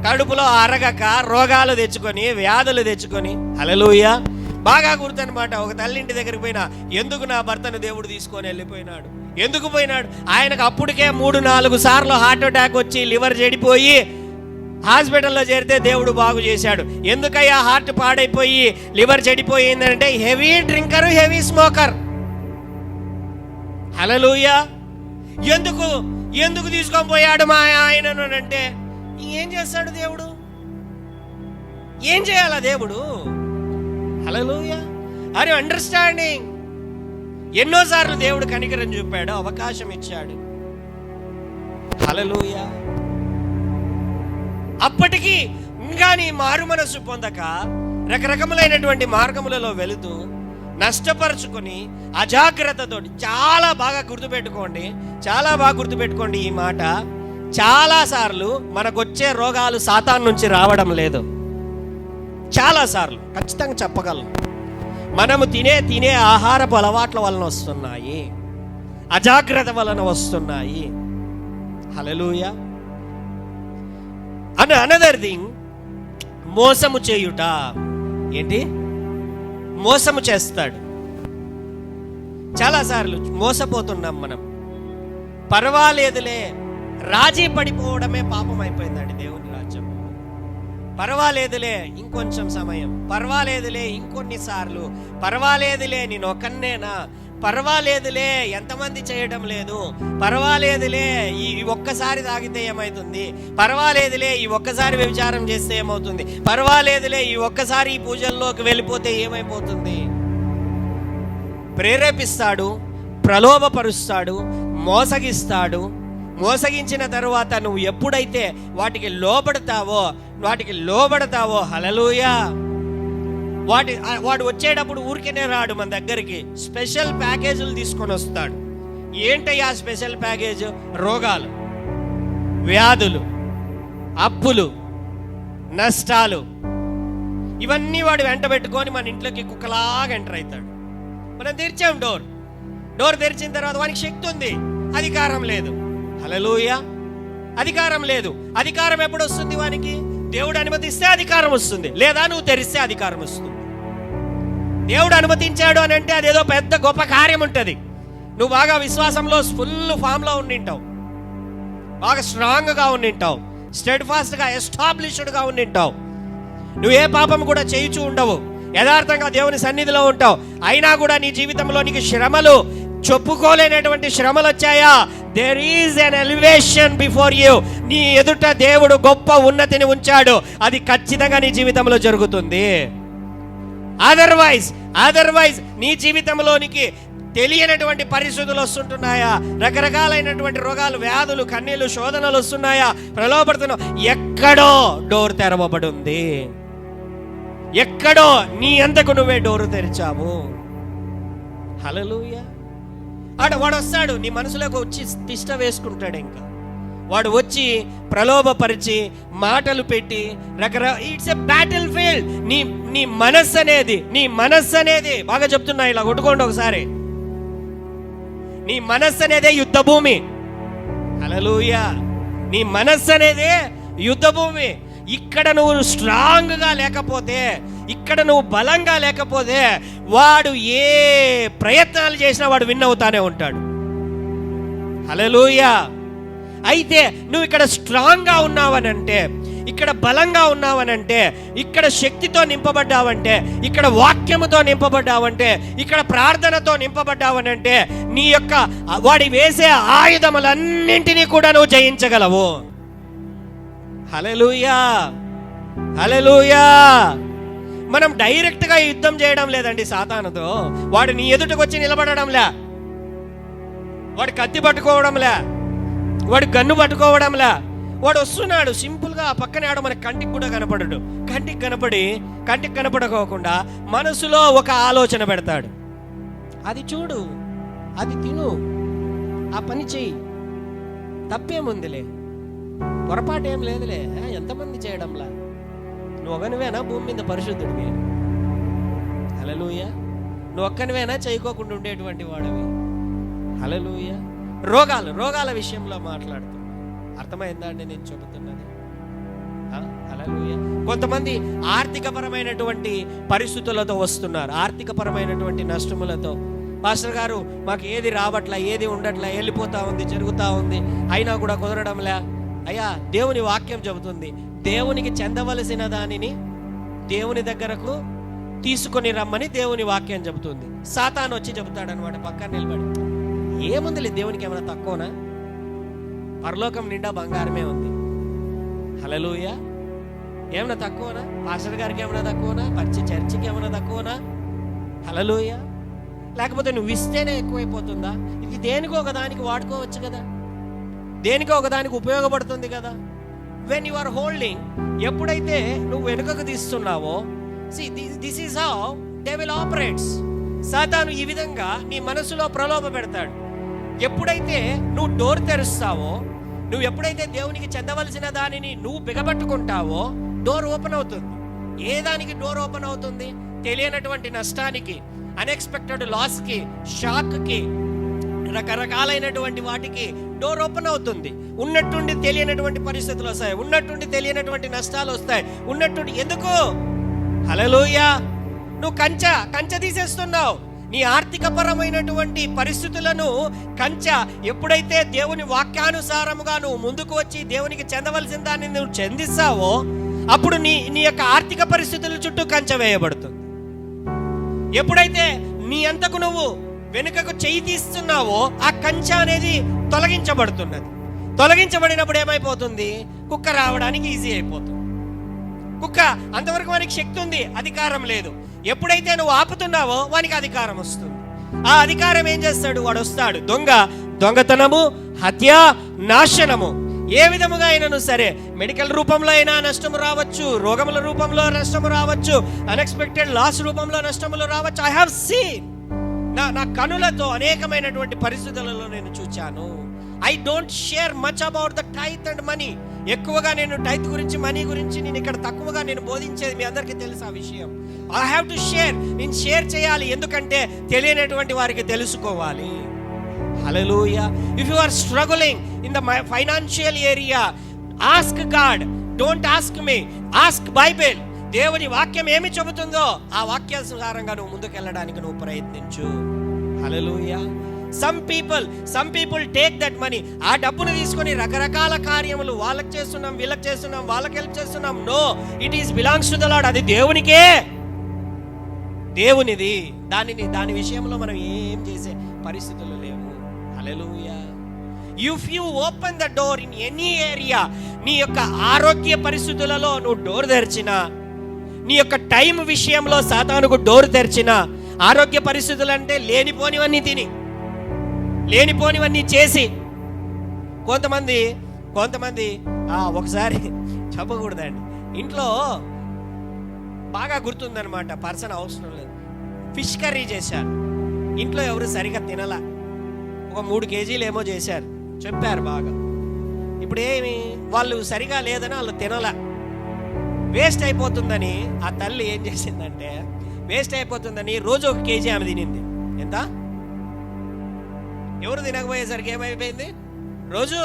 కడుపులో అరగక రోగాలు తెచ్చుకొని, వ్యాధులు తెచ్చుకొని. హల్లెలూయా. బాగా గుర్తనమాట. ఒక తల్లింటి దగ్గరికి పోయినా, ఎందుకు నా భర్తను దేవుడు తీసుకొని వెళ్ళిపోయినాడు? ఎందుకు పోయినాడు? ఆయనకు అప్పటికే 3-4 సార్లు హార్ట్ అటాక్ వచ్చి లివర్ చెడిపోయి హాస్పిటల్లో చేరితే దేవుడు బాగు చేశాడు. ఎందుకయ్యా హార్ట్ పాడైపోయి లివర్ చెడిపోయిందంటే heavy drinker, heavy smoker. Hallelujah. ఎందుకు తీసుకొని పోయాడు మా ఆయనను అంటే, ఏం చేస్తాడు దేవుడు? ఏం చేయాలా దేవుడు? హల్లెలూయా. Are you understanding? ఎన్నోసార్లు దేవుడు కనికరం చూపాడు, అవకాశం ఇచ్చాడు. హల్లెలూయా. అప్పటికి ఇంకా నీ మారు మనసు పొందక రకరకములైనటువంటి మార్గములలో వెళుతూ నష్టపరుచుకొని అజాగ్రత్తతో, చాలా బాగా గుర్తుపెట్టుకోండి ఈ మాట. చాలాసార్లు మనకొచ్చే రోగాలు సాతాను నుంచి రావడం లేదు. చాలాసార్లు ఖచ్చితంగా చెప్పగలం. మనము తినే ఆహారపు అలవాట్ల వలన వస్తున్నాయి, అజాగ్రత్త వలన వస్తున్నాయి. హల్లెలూయా. అనదర్ థింగ్, మోసము చేయుట. ఏంటి? మోసము చేస్తాడు. చాలాసార్లు మోసపోతున్నాం మనం. పర్వాలేదులే, రాజీ పడిపోవడమే పాపం అయిపోయిందండి దేవుని రాజ్యం. పర్వాలేదులే, ఇంకొంచెం సమయం, పర్వాలేదులే, ఇంకొన్ని సార్లు, పర్వాలేదులే, నేను ఒక్కనేనా, పర్వాలేదులే, ఎంతమంది చేయడం లేదు, పర్వాలేదులే, ఈ ఒక్కసారి తాగితే ఏమవుతుంది, పర్వాలేదులే, ఈ ఒక్కసారి వ్యభిచారం చేస్తే ఏమవుతుంది, పర్వాలేదులే, ఈ ఒక్కసారి ఈ పూజల్లోకి వెళ్ళిపోతే ఏమైపోతుంది. ప్రేరేపిస్తాడు, ప్రలోభపరుస్తాడు, మోసగిస్తాడు. మోసగించిన తరువాత నువ్వు ఎప్పుడైతే వాటికి లోబడతావో హల్లెలూయా, వాడు వచ్చేటప్పుడు ఊరికేనే రాడు మన దగ్గరికి, స్పెషల్ ప్యాకేజీలు తీసుకొని వస్తాడు. ఏంటయ్యా స్పెషల్ ప్యాకేజ్? రోగాలు, వ్యాధులు, అప్పులు, నష్టాలు, ఇవన్నీ వాడు వెంట పెట్టుకొని మన ఇంట్లోకి కుక్కలాగా ఎంటర్ అవుతాడు. మనం తెరిచాం డోర్ తెరిచిన తర్వాత వానికి శక్తి ఉంది, అధికారం లేదు. హల్లెలూయా. అధికారం లేదు. అధికారం ఎప్పుడు వస్తుంది వానికి? దేవుడు అనుమతిస్తే అధికారం వస్తుంది, లేదా నువ్వు తెరిస్తే అధికారం వస్తుంది. దేవుడు అనుమతించాడు అని అంటే అదేదో పెద్ద గొప్ప కార్యం ఉంటుంది. నువ్వు బాగా విశ్వాసంలో ఫుల్ ఫామ్లో ఉండింటావు, బాగా స్ట్రాంగ్గా ఉండింటావు, స్టెడ్ ఫాస్ట్గా ఎస్టాబ్లిష్డ్గా ఉండింటావు. నువ్వు ఏ పాపం కూడా చేయుచూ ఉండవు, యథార్థంగా దేవుని సన్నిధిలో ఉంటావు. అయినా కూడా నీ జీవితంలో నీకు శ్రమలు, చెప్పుకోలేనటువంటి శ్రమలు వచ్చాయా? There is an elevation before you. నీ ఎదుట దేవుడు గొప్ప ఉన్నతిని ఉంచాడు. అది ఖచ్చితంగా నీ జీవితంలో జరుగుతుంది. అదర్వైజ్ నీ జీవితంలోనికి తెలియనటువంటి పరిస్థితులు వస్తుంటున్నాయా? రకరకాలైనటువంటి రోగాలు, వ్యాధులు, కన్నీళ్లు, శోధనలు వస్తున్నాయా? ప్రలోభపడుతున్నావు. ఎక్కడో డోర్ తెరవబడి ఉంది. ఎక్కడో నీ అంతకు నువ్వే డోరు తెరిచావు. హల్లెలూయా. వాడు వస్తాడు, నీ మనసులోకి వచ్చి తిష్ట వేసుకుంటాడు. ఇంకా వాడు వచ్చి ప్రలోభపరిచి మాటలు పెట్టి ఇట్స్ ఎ బ్యాటిల్ ఫీల్డ్. నీ మనస్సు అనేది బాగా చెప్తున్నా, ఇలా కొట్టుకోండి ఒకసారి. నీ మనస్సు అనేదే యుద్ధ భూమి. హల్లెలూయా. నీ మనస్సు అనేదే యుద్ధ భూమి. ఇక్కడ నువ్వు స్ట్రాంగ్గా లేకపోతే, ఇక్కడ నువ్వు బలంగా లేకపోతే, వాడు ఏ ప్రయత్నాలు చేసినా వాడు విన్ అవుతానే ఉంటాడు. హల్లెలూయా. అయితే నువ్వు ఇక్కడ స్ట్రాంగ్గా ఉన్నావనంటే, ఇక్కడ బలంగా ఉన్నావనంటే, ఇక్కడ శక్తితో నింపబడ్డావంటే, ఇక్కడ వాక్యముతో నింపబడ్డావంటే, ఇక్కడ ప్రార్థనతో నింపబడ్డావనంటే, నీ యొక్క వాడి వేసే ఆయుధములన్నింటినీ కూడా నువ్వు జయించగలవు. హల్లెలూయా. హల్లెలూయా. మనం డైరెక్ట్గా యుద్ధం చేయడం లేదండి సాతానుతో. వాడు నీ ఎదుటకు వచ్చి నిలబడడంలే, వాడు కత్తి పట్టుకోవడంలే, వాడు గన్ను పట్టుకోవడంలే, వాడు వస్తున్నాడు సింపుల్గా, ఆ పక్కనే ఆడ మన కంటికి కూడా కనపడడు. కంటికి కనపడకోకుండా మనసులో ఒక ఆలోచన పెడతాడు, అది చూడు, అది తిను, ఆ పని చెయ్యి, తప్పేముందిలే, పొరపాటు ఏం లేదులే, ఎంతమంది చేయడంలా, నువ్వు ఒకనివేనా భూమి మీద పరిశుద్ధుడివి? హల్లెలూయా. నువ్వు ఒక్కనివేనా చేయకోకుండా ఉండేటువంటి వాడివి? హల్లెలూయా. రోగాల విషయంలో మాట్లాడుతున్నా, అర్థమైందా అండి నేను చెబుతున్నది? హల్లెలూయా. కొంతమంది ఆర్థికపరమైనటువంటి పరిస్థితులతో వస్తున్నారు, ఆర్థికపరమైనటువంటి నష్టములతో. పాస్టర్ గారు మాకు ఏది రావట్లా, ఏది ఉండట్లా, వెళ్ళిపోతా ఉంది, జరుగుతూ ఉంది, అయినా కూడా కుదరడంలే. అయ్యా, దేవుని వాక్యం చెబుతుంది, దేవునికి చెందవలసిన దానిని దేవుని దగ్గరకు తీసుకొని రమ్మని దేవుని వాక్యం చెబుతుంది. సాతాను వచ్చి చెబుతాడనమాట పక్కన నిలబడి, ఏముందిలే దేవునికి ఏమైనా తక్కువనా, పరలోకం నిండా బంగారమే ఉంది. హల్లెలూయా. ఏమైనా తక్కువనా? పాస్టర్ గారికి ఏమైనా తక్కువనా? చర్చికి ఏమైనా తక్కువనా? హల్లెలూయా. లేకపోతే నువ్వు ఇస్తేనే ఎక్కువైపోతుందా? ఇది దేనికో ఒకదానికి వాడుకోవచ్చు కదా, దేనికో ఒకదానికి ఉపయోగపడుతుంది కదా. వెన్ యు ఆర్ హోల్డింగ్, ఎప్పుడైతే నువ్వు వెనుకకు తీస్తున్నావో, this is how devil operates. సాతాను ఈ విధంగా నీ మనసులో ప్రలోభ పెడతాడు. ఎప్పుడైతే నువ్వు డోర్ తెరుస్తావో, నువ్వు ఎప్పుడైతే దేవునికి చెందవలసిన దానిని నువ్వు బిగబట్టుకుంటావో, డోర్ ఓపెన్ అవుతుంది. ఏ దానికి డోర్ ఓపెన్ అవుతుంది? తెలియనటువంటి నష్టానికి, అన్ఎక్స్పెక్టెడ్ లాస్కి, షాక్కి, రకరకాలైనటువంటి వాటికి డోర్ ఓపెన్ అవుతుంది. ఉన్నట్టుండి తెలియనటువంటి పరిస్థితులు వస్తాయి, ఉన్నట్టుండి తెలియనటువంటి నష్టాలు వస్తాయి, ఉన్నట్టుండి. ఎందుకు? హల్లెలూయా. నువ్వు కంచె తీసేస్తున్నావు. నీ ఆర్థికపరమైనటువంటి పరిస్థితులను కంచె ఎప్పుడైతే దేవుని వాక్యానుసారముగా నువ్వు ముందుకు వచ్చి దేవునికి చెందవలసిన దాన్ని నువ్వు చెందిస్తావో, అప్పుడు నీ యొక్క ఆర్థిక పరిస్థితుల చుట్టూ కంచె వేయబడుతుంది. ఎప్పుడైతే నీ అంతకు నువ్వు వెనుకకు చెయ్యి తీస్తున్నావో, ఆ కంచె అనేది తొలగించబడుతున్నది. తొలగించబడినప్పుడు ఏమైపోతుంది? కుక్క రావడానికి ఈజీ అయిపోతుంది. కుక్క అంతవరకు వానికి శక్తి ఉంది, అధికారం లేదు. ఎప్పుడైతే నువ్వు ఆపుతున్నావో వానికి అధికారం వస్తుంది. ఆ అధికారం ఏం చేస్తాడు? వాడు వస్తాడు. దొంగతనము, హత్య, నాశనము, ఏ విధముగా అయినను సరే, మెడికల్ రూపంలో అయినా నష్టము రావచ్చు, రోగముల రూపంలో నష్టము రావచ్చు, అన్ఎక్స్పెక్టెడ్ లాస్ రూపంలో నష్టములు రావచ్చు. ఐ హావ్ సీన్, నా కనులతో అనేకమైనటువంటి పరిస్థితులలో నేను చూచాను. I don't share much about the tithe and money. ఎక్కువగా నేను టైత్ గురించి, మనీ గురించి నేను ఇక్కడ తక్కువగా నేను బోధించేది మీ అందరికీ తెలుసు ఆ విషయం. ఐ హ్యావ్ టు షేర్, నేను షేర్ చేయాలి, ఎందుకంటే తెలియనటువంటి వారికి తెలుసుకోవాలి. Hallelujah. If you are struggling in the financial area, ask God, don't ask me, ask Bible. దేవుని వాక్యం ఏమి చెబుతుందో ఆ వాక్యానుసారంగా నువ్వు ముందుకెళ్ళడానికి నువ్వు ప్రయత్నించు. Hallelujah. Some people take that money, ఆ డబ్బును తీసుకొని రకరకాల కార్యములు, వాళ్ళకి చేస్తున్నాం, వీళ్ళకి చేస్తున్నాం, వాళ్ళకి హెల్ప్ చేస్తున్నాం. No, it is belongs to the lord. అది దేవునికే, దేవునిది. దాని విషయంలో మనం ఏం చేసే పరిస్థితులు లేవు. Hallelujah. If you open the door in any area, నీ యొక్క ఆరోగ్య పరిస్థితులలో నువ్వు డోర్ తెరిచినా, నీ యొక్క టైం విషయంలో సాతానుకు డోర్ తెరిచిన, ఆరోగ్య పరిస్థితులు అంటే లేనిపోనివన్నీ తిని, లేనిపోనివన్నీ చేసి, కొంతమంది ఒకసారి చెప్పకూడదండి, ఇంట్లో బాగా గుర్తుందనమాట, పర్సన్ అవసరం లేదు, ఫిష్ కర్రీ చేశారు. ఇంట్లో ఎవరు సరిగా తినలా, ఒక 3 కేజీలు ఏమో చేశారు, చెప్పారు బాగా. ఇప్పుడు ఏమి, వాళ్ళు సరిగా లేదని వాళ్ళు తినలా, వేస్ట్ అయిపోతుందని ఆ తల్లి ఏం చేసిందంటే, వేస్ట్ అయిపోతుందని రోజు 1 కేజీ ఆమె తినింది. ఎంత? ఎవరు తినకపోయేసరికి ఏమైపోయింది? రోజు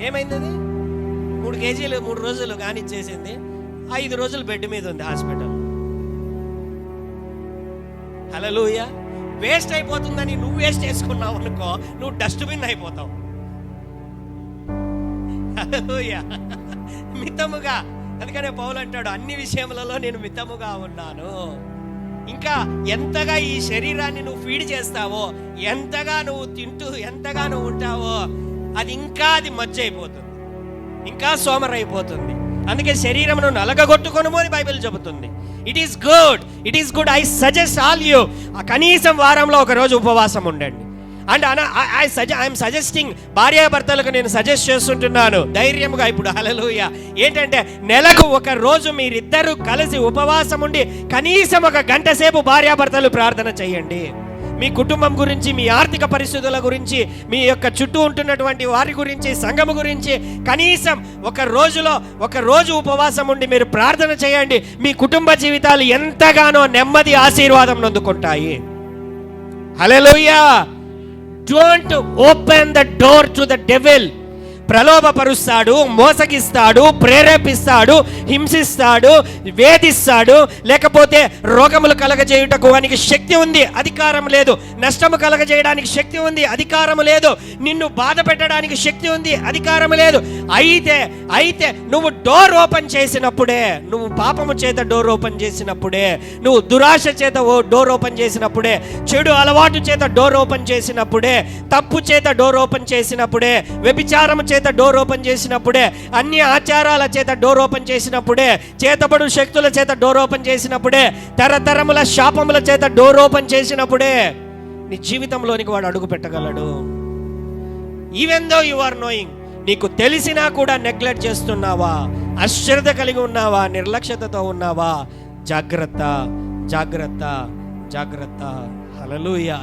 ఏమైంది? అది 3 కేజీలు 3 రోజులు కానిచ్చేసింది. 5 రోజులు బెడ్ మీద ఉంది హాస్పిటల్. హల్లెలూయా. వేస్ట్ అయిపోతుందని నువ్వు వేస్ట్ చేసుకున్నావు అనుకో, నువ్వు డస్ట్బిన్ అయిపోతావు. హల్లెలూయా. మితముగా, అందుకనే పౌలు అంటాడు, అన్ని విషయములలో నేను మితముగా ఉన్నాను. ఇంకా ఎంతగా ఈ శరీరాన్ని నువ్వు ఫీడ్ చేస్తావో, ఎంతగా నువ్వు తింటూ ఎంతగా నువ్వు ఉంటావో, అది మజ్జ అయిపోతుంది, ఇంకా సోమరైపోతుంది. అందుకే శరీరమును నలగగొట్టుకొనుము అని బైబిల్ చెబుతుంది. It is good. I suggest all you, కనీసం వారంలో 1 రోజు ఉపవాసం ఉండండి. అండ్ ఐఎమ్ సజెస్టింగ్, భార్యాభర్తలకు నేను సజెస్ట్ చేస్తుంటున్నాను ధైర్యముగా ఇప్పుడు. హల్లెలూయా. ఏంటంటే నెలకు ఒక రోజు మీరిద్దరూ కలిసి ఉపవాసం ఉండి కనీసం 1 గంట సేపు భార్యాభర్తలు ప్రార్థన చేయండి. మీ కుటుంబం గురించి, మీ ఆర్థిక పరిస్థితుల గురించి, మీ యొక్క చుట్టూ ఉంటున్నటువంటి వారి గురించి, సంఘము గురించి కనీసం ఒక రోజు ఉపవాసం ఉండి మీరు ప్రార్థన చేయండి. మీ కుటుంబ జీవితాలు ఎంతగానో నెమ్మది, ఆశీర్వాదం నొందుకుంటాయి. Hallelujah. Don't open the door to the devil. ప్రలోభపరుస్తాడు, మోసగిస్తాడు, ప్రేరేపిస్తాడు, హింసిస్తాడు, వేధిస్తాడు. లేకపోతే రోగములు కలగజేయుటకు వానికి శక్తి ఉంది, అధికారం లేదు. నష్టము కలగజేయడానికి శక్తి ఉంది, అధికారం లేదు. నిన్ను బాధ పెట్టడానికి శక్తి ఉంది, అధికారం లేదు. అయితే నువ్వు డోర్ ఓపెన్ చేసినప్పుడే, నువ్వు పాపము చేత డోర్ ఓపెన్ చేసినప్పుడే, నువ్వు దురాశ చేత డోర్ ఓపెన్ చేసినప్పుడే, చెడు అలవాటు చేత డోర్ ఓపెన్ చేసినప్పుడే, తప్పు చేత డోర్ ఓపెన్ చేసినప్పుడే, వ్యభిచారము చేత డోర్ ఓపెన్ చేసినప్పుడే, అన్ని ఆచారాల చేత డోర్ ఓపెన్ చేసినప్పుడే, చేతబడు శక్తుల చేత డోర్ ఓపెన్ చేసినప్పుడే, తరతరముల శాపముల చేత డోర్ ఓపెన్ చేసినప్పుడే నీ జీవితంలోనికి వాడు అడుగు పెట్టగలడు. Even though you are knowing, నీకు తెలిసినా కూడా నెగ్లెక్ట్ చేస్తున్నావా, అశ్రద్ధ కలిగి ఉన్నావా, నిర్లక్ష్యతతో ఉన్నావా? జాగ్రత్త, జాగ్రత్త, జాగ్రత్త. హల్లెలూయా.